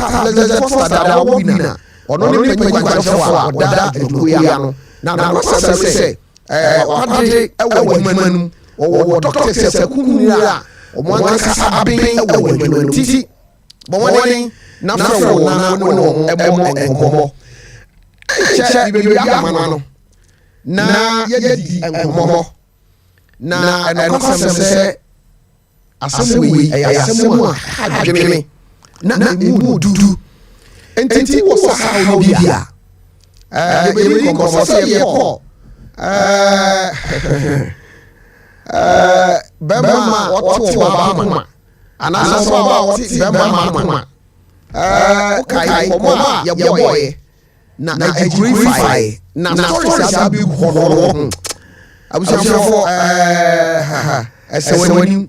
Foster dada wo bina ono ne nipa gbagyafo a oda eduya no na wasɛ sɛ ɔkade ɛwɔ adwumanum ɔwɔ doctor sɛ kunira ɔmo ankasa aben ɛwɔ adwumanum titi bɔmmɔden na frɛ wo na no ɛmɔ nkɔmɔ kyɛ bibi ama no na yɛdi nkɔmɔ na ɛnokasɛm sɛ asɛm wei ɛyɛ asɛm a adwene na mu dudu enti wo sa ha no bia yɛbɛyi nkɔmɔ sɛ yɛkɔ bɛma wɔte wɔ baakoma anaasɛ ɔba a wɔte bɛma akoma wokae nkɔmɔ a yɛbɔɔyɛ na ɛgyirifai na stories a bi hɔ no abusuafoɔ ɛsɛ w'anim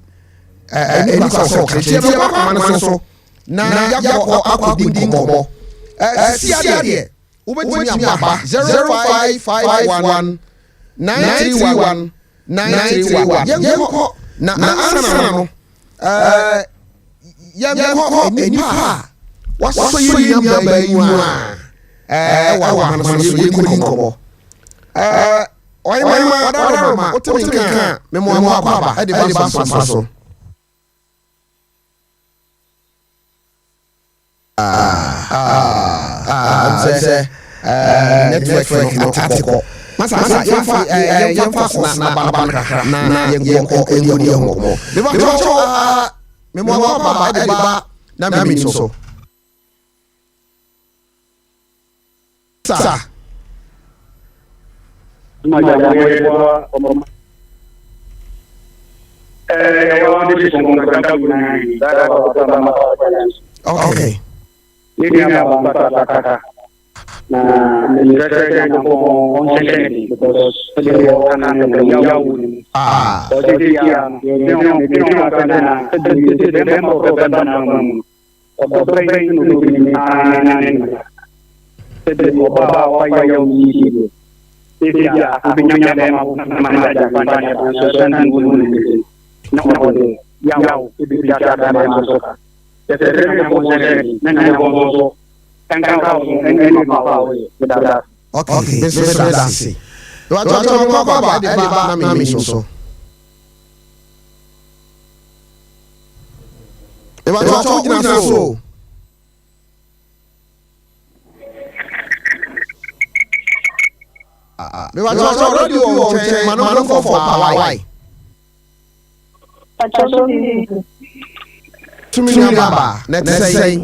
ɛnipa sɛ ɔkɛkyɛ bɛkɔ akoma no so na yabɔ akɔdi nkɔmɔ siadeɛ wobɛtumi aba 0551 931 931 yɛnkɔ na ansana no yɛnkɔ nipa wasɔ yɛ nyamba yi mu a ɛwɔ amana so yɛnkɔ nkɔmmɔ ɔyɛma wadaroma wotemi nka memoamoa aba ɛde ba mfa so sɛ network no atatiko masa yɛmfa na baba kakra na yɛnkɔ ɛnkɔdi ɛnkɔmmɔ mebatɔ memoamoa aba ɛde ba na memi so sa okay. Ini apa kata na menjadi yang konsen because dia akan menjauh jadi yang akan dia mau berbenam berbaik untuk ini jadi apa yang ini jadi aku punya demo mana ada banyak sesuatu ini nak yang biasa ada masuk jadi konsen nanya ngomong okay, besi. Wacho mo baba de ba na mi so. E wacho gina so. Me wacho radio o che manu ko for Hawaii. Wacho Tumi ni baba, net say.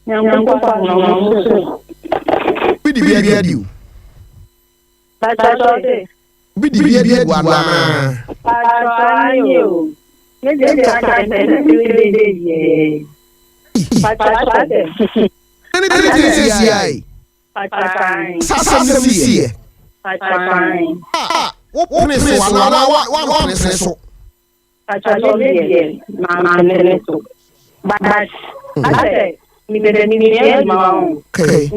Yang kuat ngomong Bidi biadiu. Pacarote. Bidi biadiu ana. Pacarote. Ni dia akan dia. Pacarote. Ni dia Pacarote. Sasa sisi. Pacarote. Wo prince wa prince so. Pacarote. Mama neto. But ate mi de mau. Okay.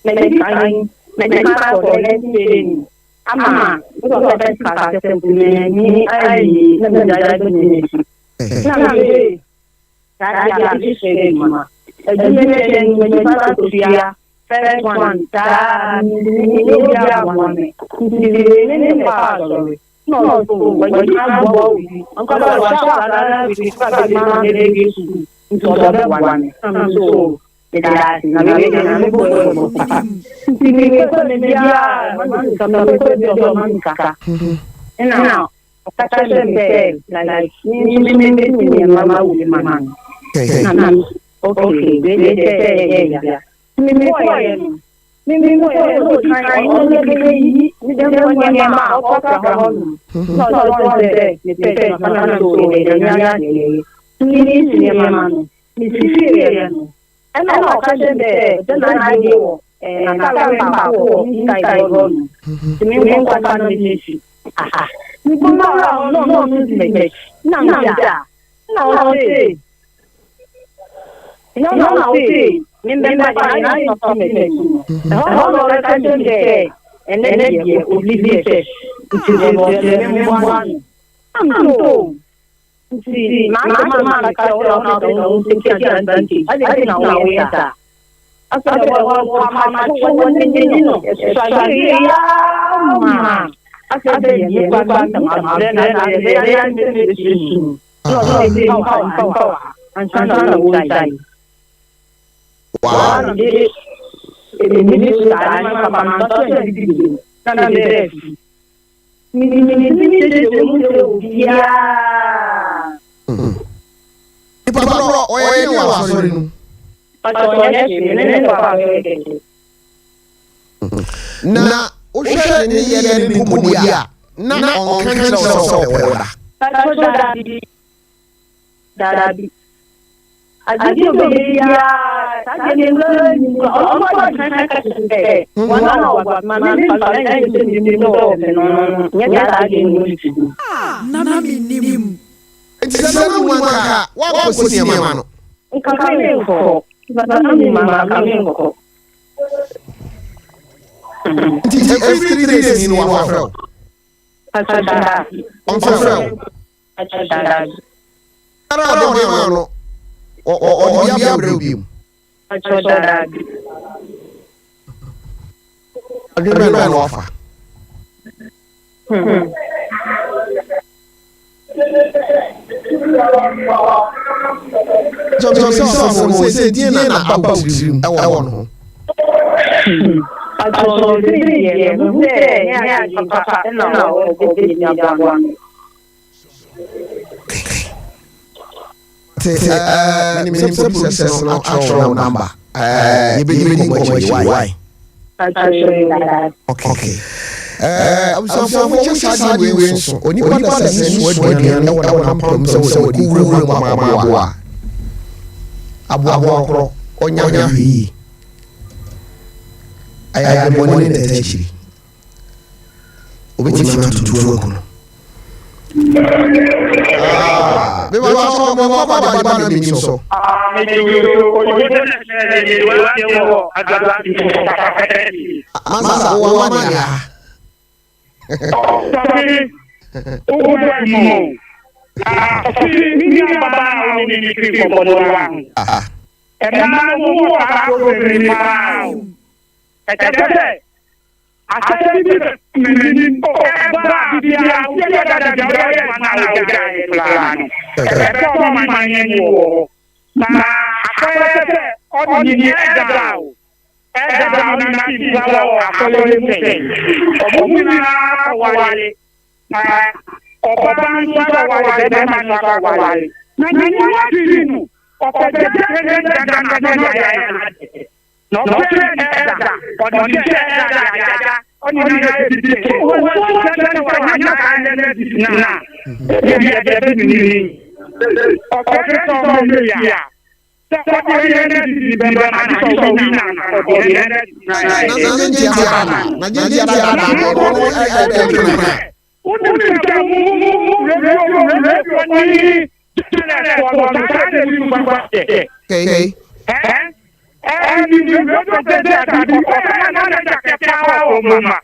Mendengar ini ama itu ada pasal ni ai menjadi begini. Nanti saya lagi sering mama. Jadi menjadi usia first one dan ini dia one. Ini pasal. No, wajib bawa. Angkat wajib di mana dia gitu. Itu ada one. So tidak, nabi boleh. Sini itu dia, mana itu kakak. Enak, kata saya ini mama uli mama. Okay, dia. Mimi ana ọkasẹ bẹẹ tẹnà ayé wọ nàkàlà mbà wọ níta ìrọrùn tìmí ń kwata ní méjì nígbà máa náà ní ìmẹ̀jẹ̀ náà ń jà náà ń ṣe náà ń ṣe ní bẹ́ẹ̀ bá yà náà ń sọ mẹ́jẹ̀ ẹ̀họ́ lọ rẹ̀ kájọ́ jẹ́ ẹ̀nẹ́dìẹ̀ òbí ẹ̀ṣẹ̀ ìtìrẹ̀lẹ̀ ń wá ní. Sí, mama kau orang tahu sekian banti. Ada nak weta. Asal mama cuma ni no. Saya mama. Asal dia bukan mama. Dia ni. No, kau. Ansana ulai. Wow. Ini sudah mama tu jadi. Tanah deh. Dia. Ipabro oye ni wa sori nu. Paconya sih, ini apa Na o hwehwe ni ye ni pomudia. Na on kan kire so oda. Paconya darabi. Adi obedia, tadi ni ọmọ kan ka sise. Wana wa mama pala ni ni no. Nya darabi ni. Nana minim. Enti sɛ no mu anka wakɔsi nneɛma no Nkakamenko. Nkakamenko. nti every 3 days ni wafrɛ Achada. Achada. Ara ode ma no. O di abre obi. Achada. Ade ma no afa. So say die na aba utrim e wo no. Achọrọ ihe ya papa na obi ni abụọ. Minim se process no actual number. You be why? Okay. I'm so just sad we so. Oni pa da sense wo aduane e wo na pam se wo di wura ma abo akro onya hwi. I money in the treasury. Obeti ma tutu ko no. Me wa so mo ba na mi so. Me o na ni wa ke wo agaba bi. Masa wa ma ya. O ba mo. Ni baba ni kri ko do wa. E ma wo ka ko ni ma. Ekete asase bi menini o ba bi ya o ya da ya na o ga e plano e ko ma ni wo na akete o ni ni eda o na ti ba o akole ni se o mu na wale na o ba ni ba wale na ma na wale na ni wa ti nu o ko de na ya no eda o ni eda oni na bibie o na wa ka na na ye ni o ko to mo me ya so ko ye na bibie be na so ni na o ye na Okay. And you go to the death and you oh, mama.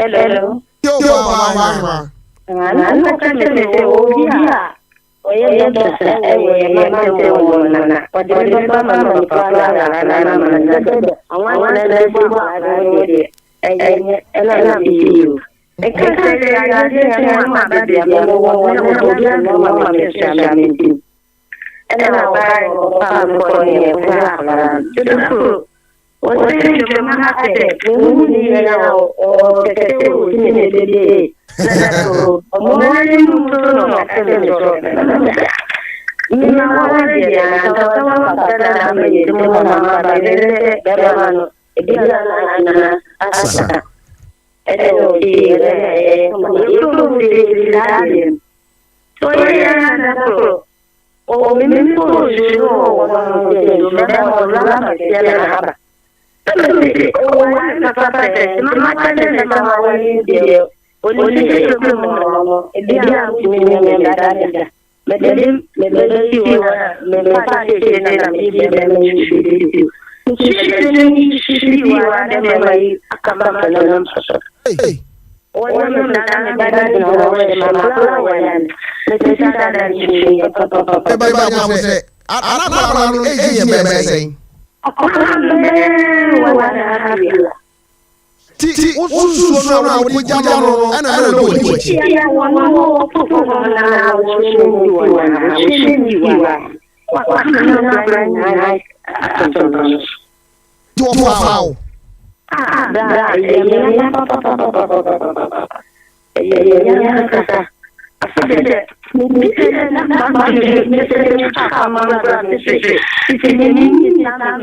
Hello. o me so you o me run na o papa mama tell mama wani dey only say you no e dia me da me see me pa say na me be she wa da me mai akamba kana Hey. Oya me na me na mama wa me say da ni papa Bye nya say ana no eji me say. Ti ususu na wo jaja no ana na do ti. Ya wa no popo na wo sheni wa na bra na Do foul. Da ya papa ya kaka afede mi se na mama mi se kaka mama bra mi se ni na mama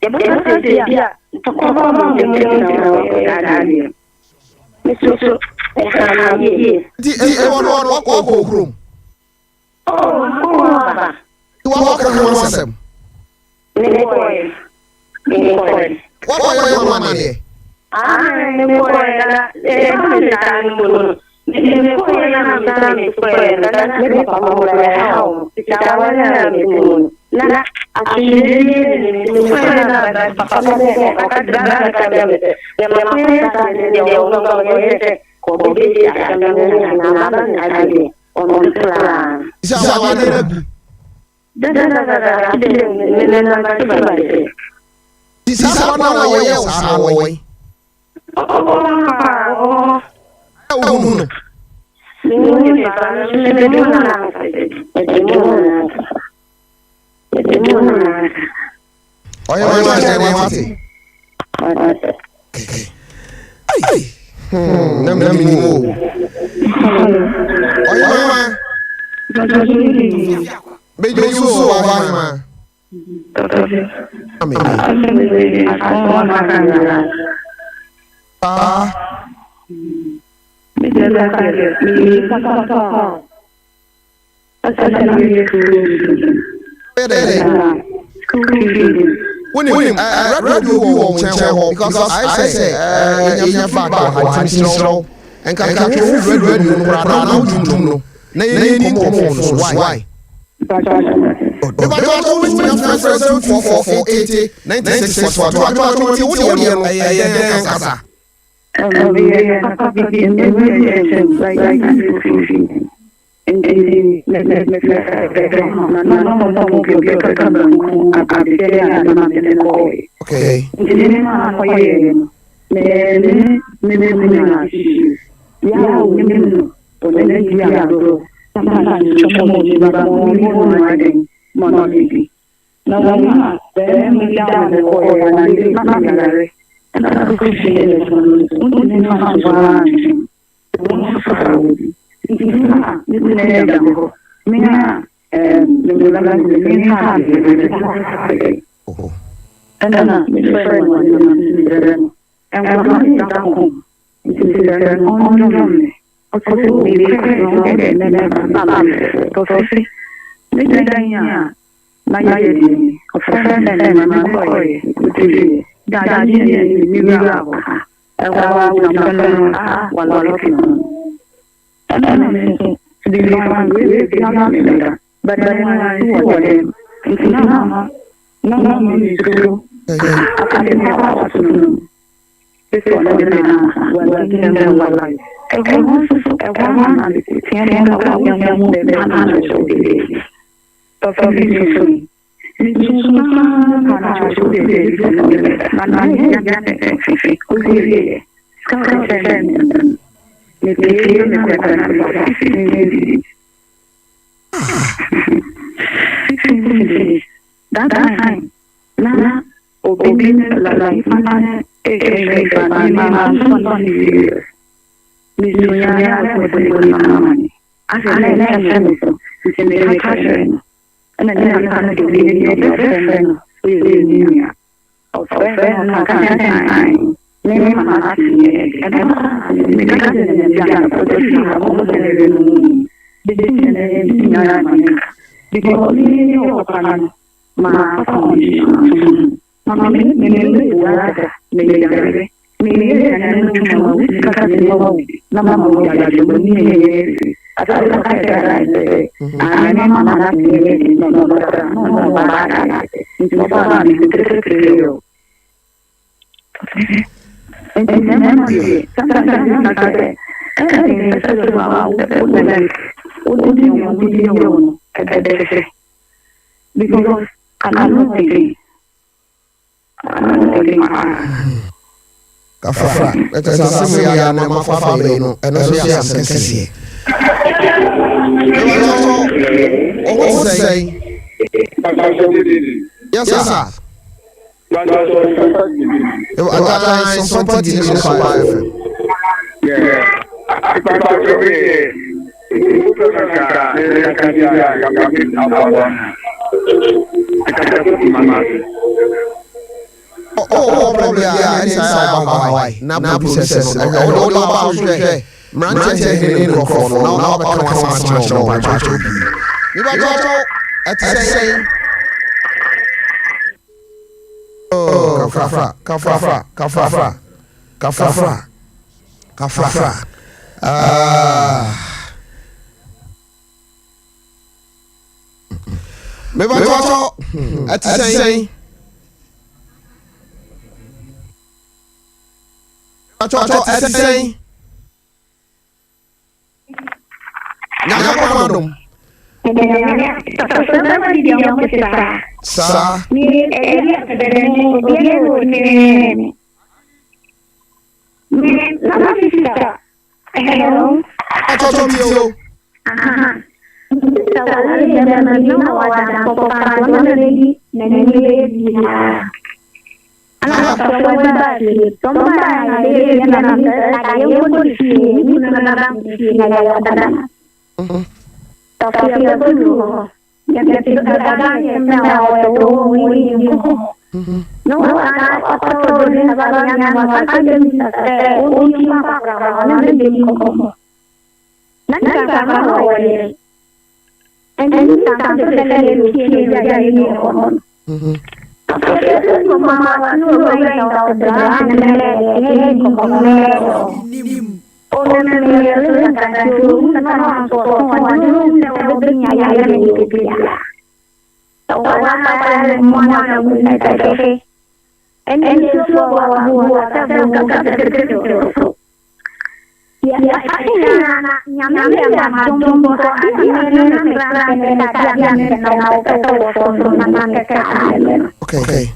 ya ba se ya to ko mama mi na mi so na ye Di e wono ko krom. baba Wa ka no wasem. ni ko Wa yo mama ne. ni ko na mi ta ni mo ni ko na mi ta mi ko na ni pa mo la ha o ta wa na mi mo na asiri ni ko na da papa na ka dra ka da me ya ma ko ta ni ya o no ko ye ko be ya ka na ba na ni o mo tra Isa wa ne da Ti sa na wo ye o sa wo we. O mu no. Oya wa se ni wati. Ai. Na mi ni mo. Oya wa. Bejo yusu wa ba ma. Ami. Winning, radio will channel because I say, you back on slow and can read radio no. Nay, why? If I don't always make friends 480 96 for okay. me mama see and me can't because me no can ma mama me wala me and no because no mama ya me ata mama no and memory sometimes not that everything is so about because I'm not thinking Kafra, let us say we are not far no, and also yes, say, yes, sir. Sompa TV so fire. Yeah. Oh, probably I inside Hawaii. Now process. All about share. Manchester in Crawford. Now about much no by Jojo. You by Jojo at say. Oh, Kafra. Me by Jojo at say. Jojo at say. Now, Sa. Okay.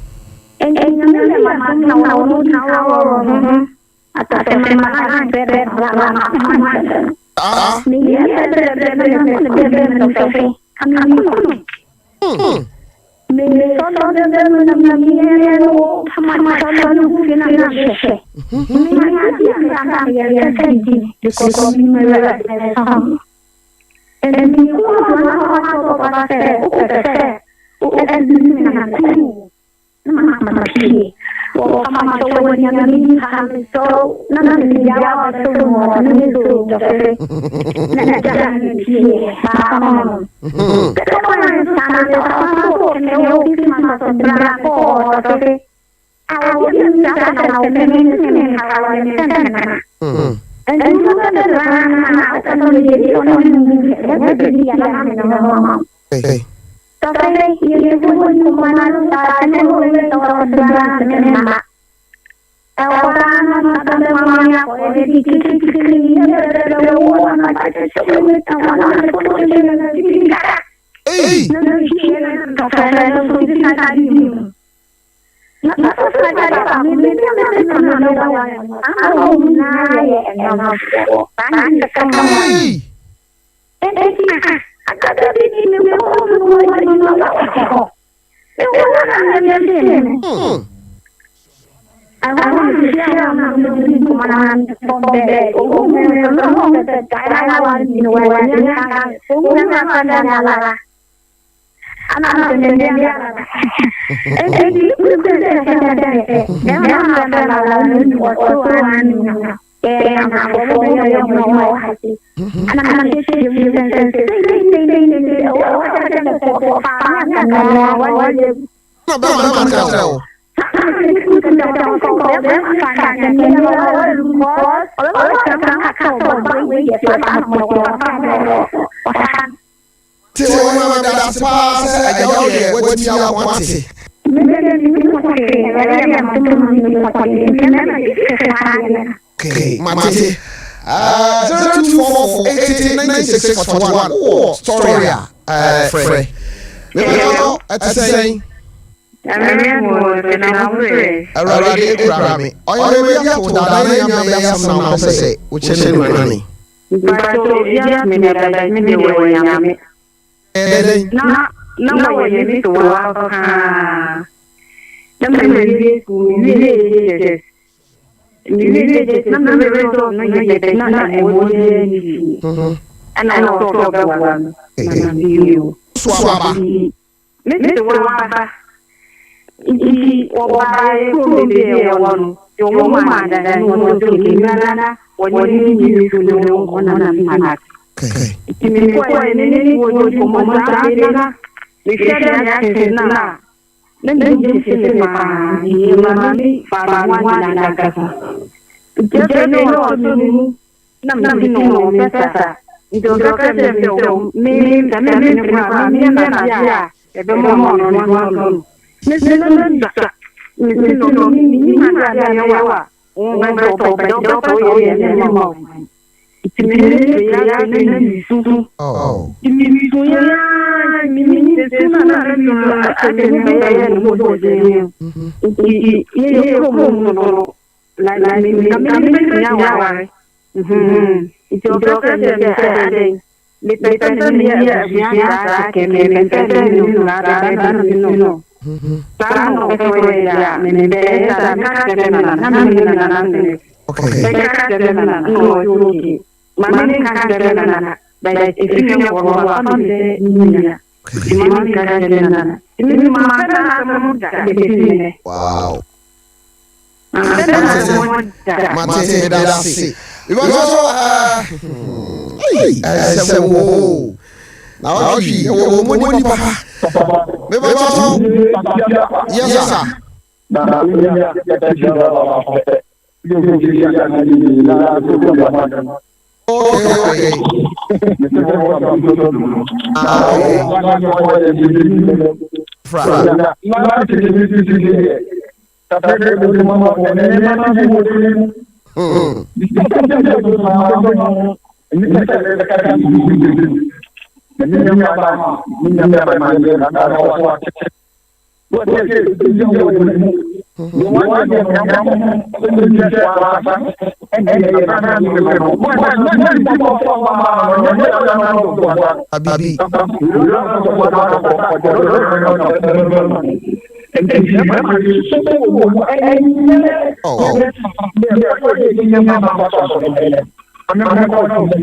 Okay, Mate. 0244 Oh, Storia. Frey. At the same. Already, Grammy. I already got to that. Some say, which is money. Wow. Mate, that's it. Because also, now she, money, papa. Yes, sir.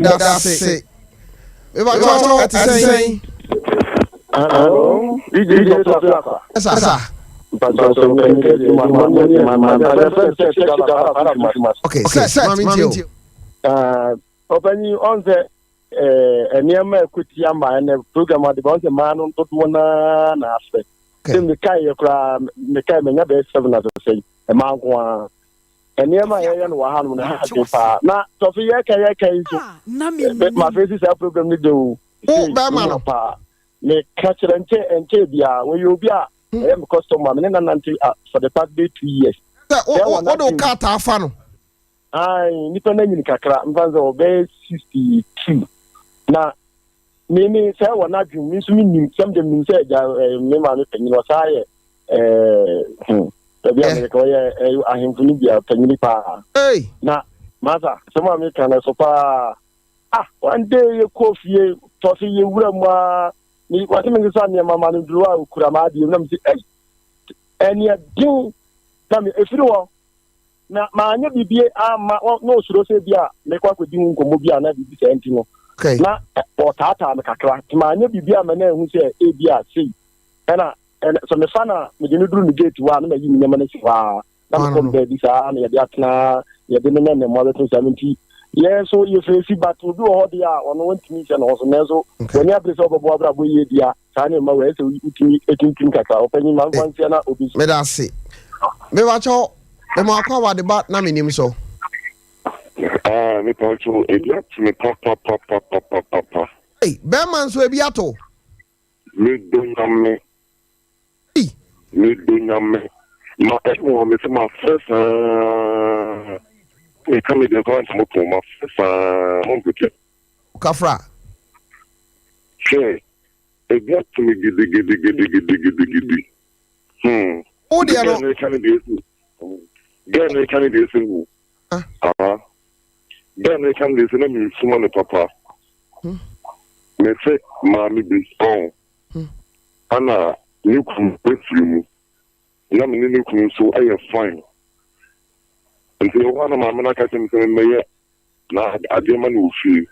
That's it. If I talk at the same. Hello, Yes, sir. Okay, set. Open you on the near equity and the program of the man on top one aspect. Then the Kaya, the Kaya, 7 as I say, a monk one. And near my area, one now, Sophia Kaya, my face is a program to do. Oh, Bama, me catch and Tabia, where you be. I am a customer, and for the past 2 years. What do Kata fan? I Nippon Kakra, Vanzo Bay 62. Now, Mimi say one not you miss me something said Mima was I him to be a penny pa. Hey, now, Mother, someone can sopa. One day you coffee, toffee, you will. What you son, your mamma and drew out Kuramadi, and yet do if you want. Now, my BBA, no, should say, yeah, make what we do in Comobia and every sentiment. Okay, now, or Tata and Kakra, my BBA, my name who say ABRC, and so me fana me didn't do the gate one me you never see wa na me come there this and ya atna ya de me na mo 70 yeah so you face but to do all the on one team and also nezo when you place obo abra bo ye dia sa na ma we say utimi etintim kaka opani man kwan sia na obi me da se me wa cho me mo akwa wa de ba na me nim so me pacho e dia me papa. Hey, Beman so ebi ato. Me do nyame. Ma emo me se ma first me come de go to mo ma first mon petit. Kafra. Che. E dia to me gidi. O dia no. Then can be single. Then I can listen to me sumo papa. Me say mami be strong. Ana you come with you. Na me ni kun so I am fine. Until one mama na ka tem me na adema no fi.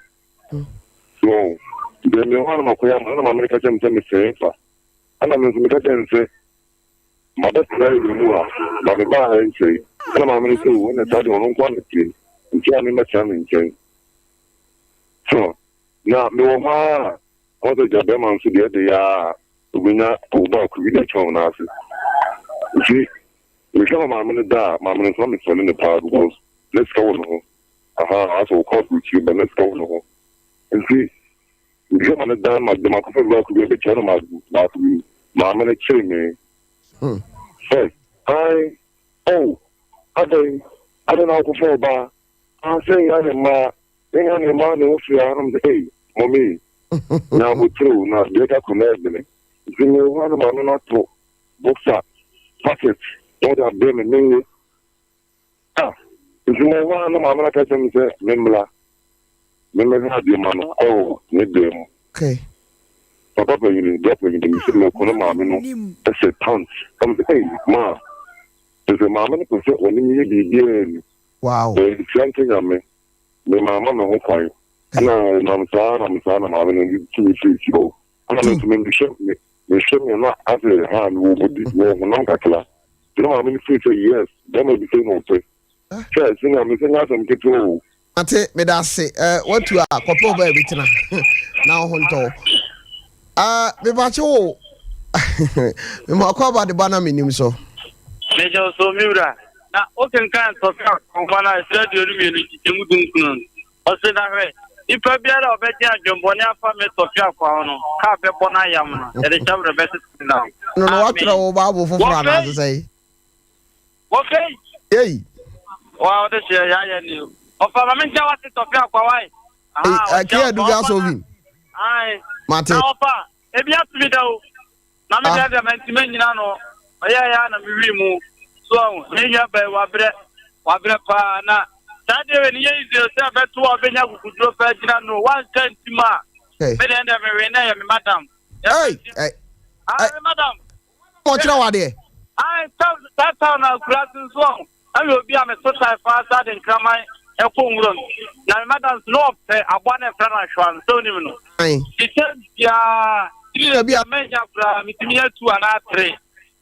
So then me one mama ko ya mama ka tem me say fa. Ana me ka tem say mother try you know. Ba me ba en say. Ana mama ni say wona ta do non kwan ti. Nti me ma chan nchen. So na me wo ma o de jabe man so de ya obinya ko ba ku bi de chon na afi. See, we come mama da mama is not in the power because let's go no. I will call with you but let's go no. And see, we come on da ma de ma ko ba ku bi de chon ma mama na che me. Hey, I don't know ko for ba. I say I am ma no fi aram de hey, mommy. Now we true na de ka connect me. See me one mama not to boxa packet all that them me. If you know one mama ka say me memla. Memla ha de man ne dem. Okay. Papa you get me me say me ko no mama no. That's a taunt. Come say hey ma. Is a mama no ko say when me be wow. Something me mama no kwai. Na mama no you ana me me show me na as a hand wo body wo no kakla. You know me say yes, then me say no say. Sure, sing am say na some keto. Ate me da se what you are kopo ba bitina. Na ho nto. Me ba cho. Me mo akwa ba de bana me nim so. Me jo so miura. Na o kan kan so ka konfana radio ru me ni temu dunkun. O se na re. Ipa biara obeji adwombone afa me Sofia kwa no. Ka be bona yam no. E de chambre be na. No what tro ba bo fofora na say. Okay. Hey. Wow, this year ya ni. O fa ma me jawa Sofia kwa wai. Kia du ga so vim. Ai. Mate. Na opa, e bia tu da o. Na me da mentime nyina no. Ya na me wi mu. So, me ya ba wa bre pa na. Tade we ni ye se beto obenya kukudro pa gina no one cantima. Me den me we na ya me madam. Hey. Madam. Mo tira wa de. Ai that town na class so. Ami obi am so type fast and kraman e ko nwuro. Na madam no pe abone fra na hwan so ni no. Ai. Ite bia bia meja fra mitimi atu ana 3.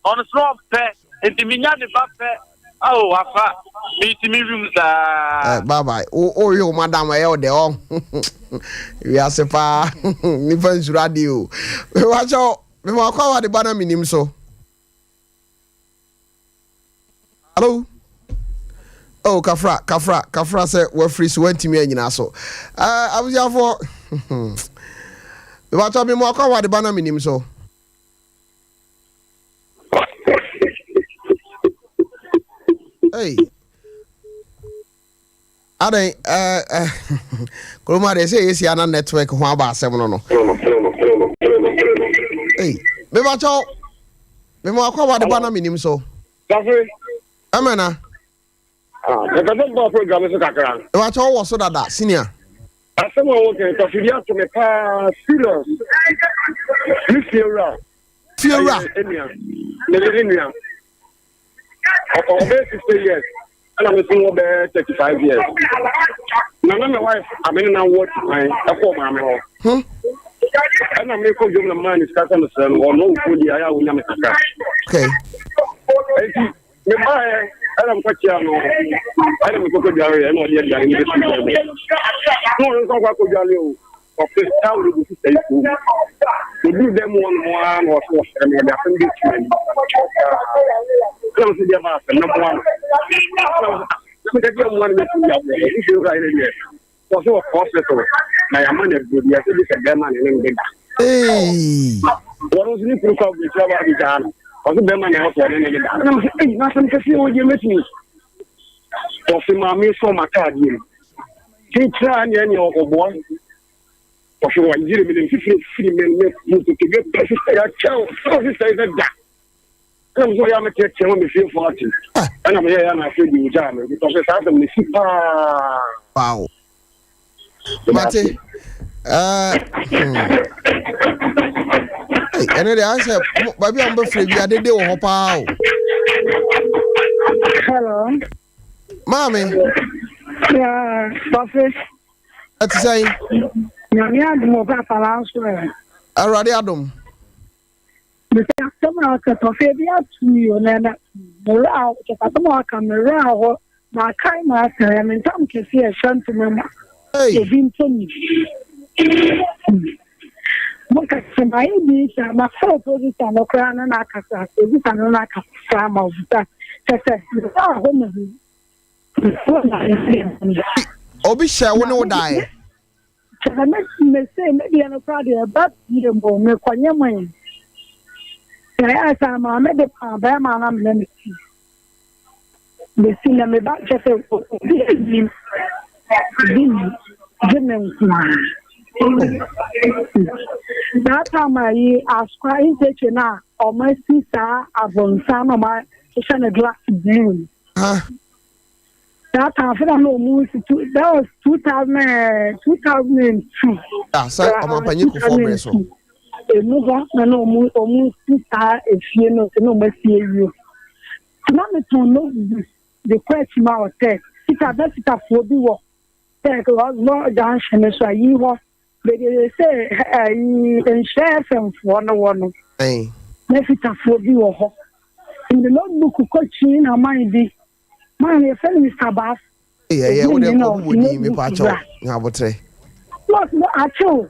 On so pe intiminya de ba pe. Oh, afa mitimi room za. Bye bye. Oh yo madam e o de o. We asepa ni fans radio. We watch out. Me mo akwa wa de bana minim so. Hello. Oh, Kafra say we free so wantimi anyina so. Abuja for. We watch out me mo akwa wa de bana minim so. Hey. Ade Koloma de say yes ya network ho aba asem no. Hey, me ba cho. Me mo akwa wa de bana minim so. Kafe. Amena. The football program is kakra. Me ba cho wo so dada senior. Asem wo ke to fidia to me pa serious. This year. Fiora. Nigerian. Of 60 years. And I'm saying over 35 years. Now my wife, I mean now what my home. And I make of your man is cutting the sun or no food. I will never. Okay. I don't catch you. I don't go to Jari and all the other. No, don't go to Jali. Of this town, we say to do them one or four, and we have to be close to the master. Number one. Look at your one if you write it here. Also, a hospital. I am on a good year to look at them and then Hey. what was the proof of the travel done? Was the man else or anything? Nothing to see what you met me. Of the mammy saw my card here. He tried any of a boy. Of your 1 year, 50 men to get persistent. So he says that. I'm sorry, I'm a kid, when we feel 40. And I'm here and I feel you, John, because it's out of me. Wow. Mate. And the answer, baby, I'm afraid we are the day of Hopao. Hello. Mommy. Yeah, office. That's saying, Nyamia mo papa lanswe. already Adam. Me say atoma ka to fe bia tu yo na na. Mura o ke atoma ka mura ho na kai ma ka me tam ke se e shantu me. Hey. Vinton. Mo ka se mai bi sa ma fa opposition no kra na na ka sa. Opposition no na ka sa ma obuta. Se ho me. Obi share one die. Me say maybe an Friday, but you don't me kwanya man. I ask my me the ba man am let me see. Me see na me back just that time I ask crying teacher na or my sister avon sama my kitchen a glass blue. That time, I don't know, that was 2002. So I'm a panic for Bresso. A mover, no more, almost 2 stars, if you know, no more serious. Mamma told no, the question about tech. It's a best for the work. Tech was more than so you were, but they say, and share some for no one. Hey, let it afford you. In the notebook, coaching, I might be. Man, your friend Mr. Bass. Yeah, we need me patch up. What, actually,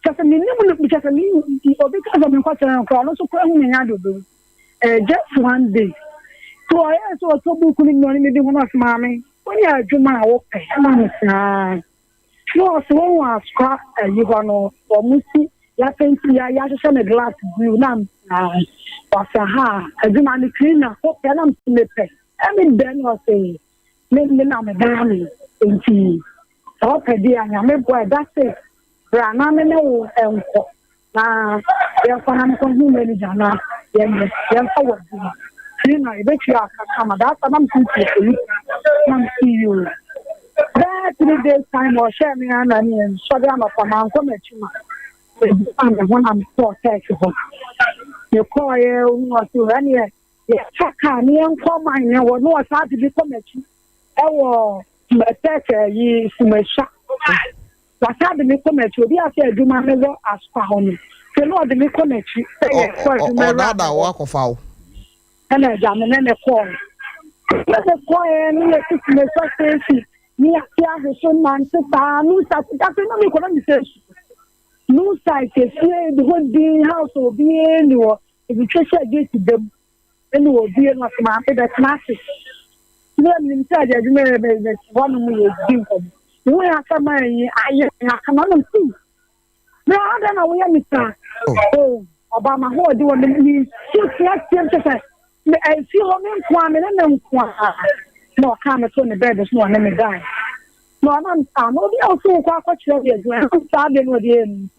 just a minute, because I mean, because of the question, also crying just one day. So I also told you, couldn't know anything of mommy. When you are Juma, okay, no, so one was scrap, and you gonna, or Musi, ya think you are a glass blue lamp. Was a ha, a Jumani cleaner, hope and I'm slipping. I mean, Ben was saying, maybe I'm a damn in tea. Okay, dear, I'm a boy, that's it. I'm not and now, therefore, I'm consuming Jana, then forward. You know, I bet you are come that's what I'm thinking. I'm see you. That 3 days time or share me and so I'm a man come at you. I'm the one I'm so thankful. You call you to any. Yes, I can't call my name. No, I started to become a chief. Oh, my teacher, ye, my shop. I started to become a chief. I said, do my mother as found. The Lord, the become a chief. Oh, that walk of foul. And I jam and a call. Let us call and let it be successful. Me, I have some man to no such. That's not me. Couldn't say no site. The whole day house will be anywhere. If you try to get to them. And will be enough market that's massive. Then inside, as you may have one of me is different. We have some I come on and see. No, I don't know where Mr. Oh, Obama, who do me? I feel on him, Kwame, and then no, I can't on the bed this morning, let me die. No, I'm also quite sure I'm starting with him.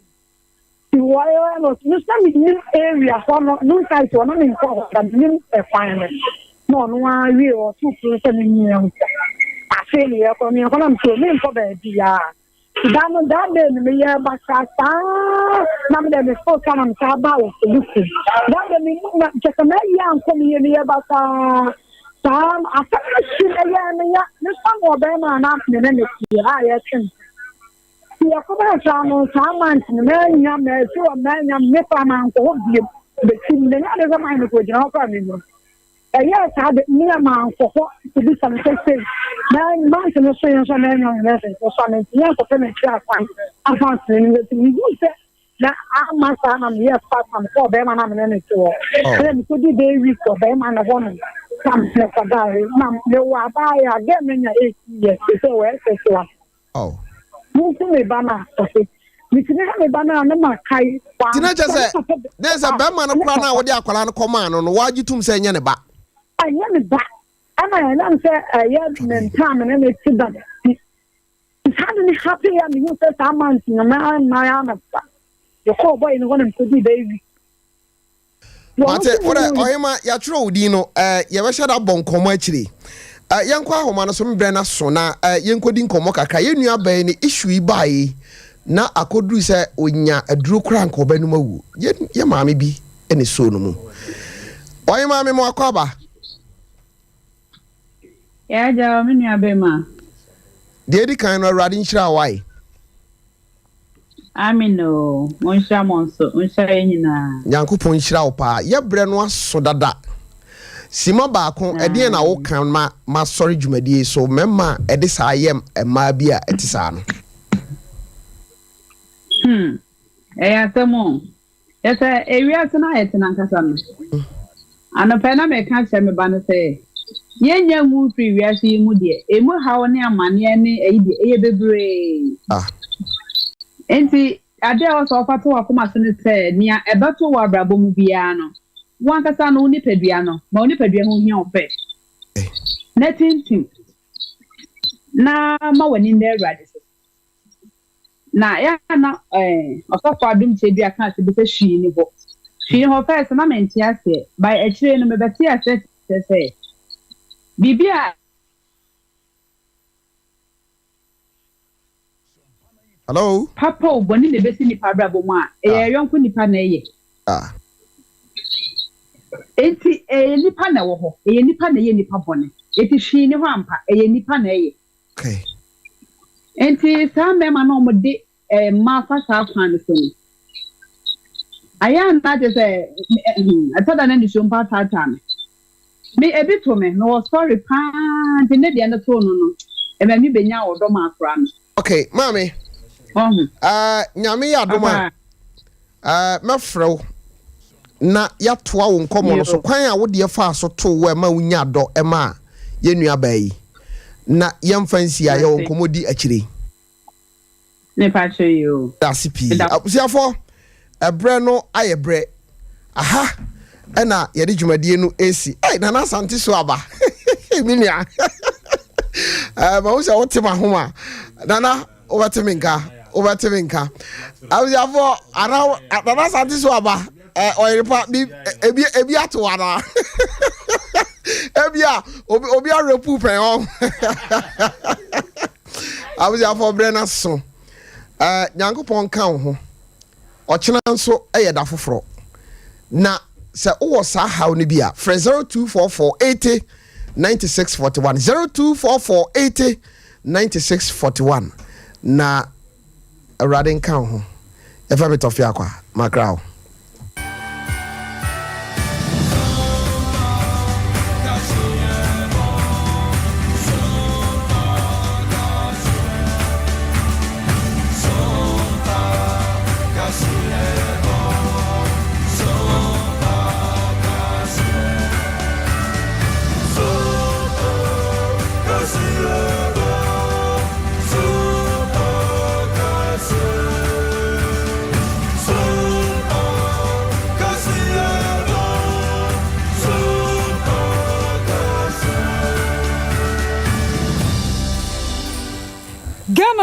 Why I was new area for no size or not in court and new finance. No, one real or 2% in years. I feel here for me, I'm to live for the DR. That day, me, but some them is for some about looking. That means just a young coming here about some after the some of them are not in the next year. I think. ya ko ba sa no saman ni me nya me so me nya me pa man ko bi be tin ne na de ma ni ko jina ko mi no ya sa de ni ma ko ko bi sa me se na ma se no so yo so na nya ne se so na ni ko te me tira kwan afan se ni ni go se na ama sa na me ya fa sam ko be ma na me ne to e mi ko di de wi ko be ma na ho no sam ne ko da na le wa ba ya ge me nya e ye so we se so oh me bana okay mitine me bana na makai tina chese there's a be man kura na wo de akwala no koma no waji tum se nya ne ba anya ne ba ana na se ya men time na me ti da had me happy ya me say saman na na ya na ba yo ko boy no wona ko di baby mate ora oyema ya tro odi no ye be shada bon komo akire yenkwa ahoma no so mbre na so na yenkodi nkomo kaka yenu aban ni issue ibai na akoduru se onya aduro kra nko ba numa wu ye maame bi ene so no mu oye maame mo akwaba ya ja me nua be ma de di kan no radi nchira wai amino monsha monso monsha nyina yankopon nchira wo pa ye bre no aso dada sima baako ede na wo kan ma sorry dwumadie so memma ede sa yem ema bia etisa no ya tamo esa ewia tena etena nkasa no anope na me ka che me ba no se yenya mu free wia shi mu de emu hawo ne amane ne eyide eye bebre enti ade o so fato akoma so ne se nia ebeto wa brabo mu bia no wan kasa no ni padua no ma oni padua ho hia ofe na tintin na ma wani na awade so na ya na osofo adum chebi aka se be hwi ni bo hwi ho first na menti ase by akire no me beti ase se bibia hello papa oboni ne besi ni pabrabo mu a yonko nipa na eye enti nipa na wo ho nipa na ye nipa bone eti hwi ni ho ampa nipa na eye okay enti sa mema no mo de ma fa sa kwan so ni aya na je se atada na ni Sompa tata me ebi to me no sorry pa de ne de na to no ma mi benya odo ma akra no okay mami nyame ya doma mafrew na ya toa wo nkomo no so kwan a wo de fa so to wo ma wunya do ma yenua bayi na yemfansi aye wo nkomo di akire ne pa che yo dasipi abusiafo ebre no aye bre aha ena ye de dwumadie no esi na na asante so aba minua ma wo se wo te ma homa nana wo batemi nka abusiafo ara na asante so aba oyiripa ebi atwara ebia obi arepu pen o abusiafo bre na so nyankopon kan ho ochena nso eyeda foforo na se wo sa haw ne bia 024480 9641 024480 9641 na radin kan ho efa betofia kwa makrao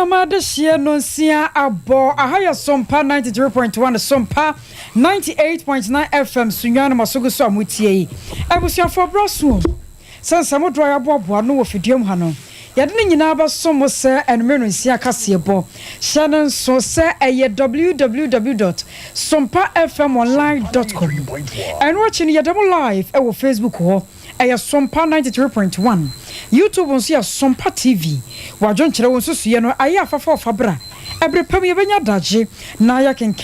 Mother share no sia abo ahaya Sompa 93.1 Sompa 98.9 FM sunyana masogo so amutie ebusia for broso sansa mo dro ya boabo no wo fidiom ha no yade ne nyina ba somo se enmenu sia kasebo shanan so se www.sompafmonline.com and watching ya double live e wo Facebook ho Sompa 93.1 YouTube on see Sompa TV wajon kire won so suye no aye afafa ofabra ɛbrɛ pam yɛbɛnya dagye na yɛkenka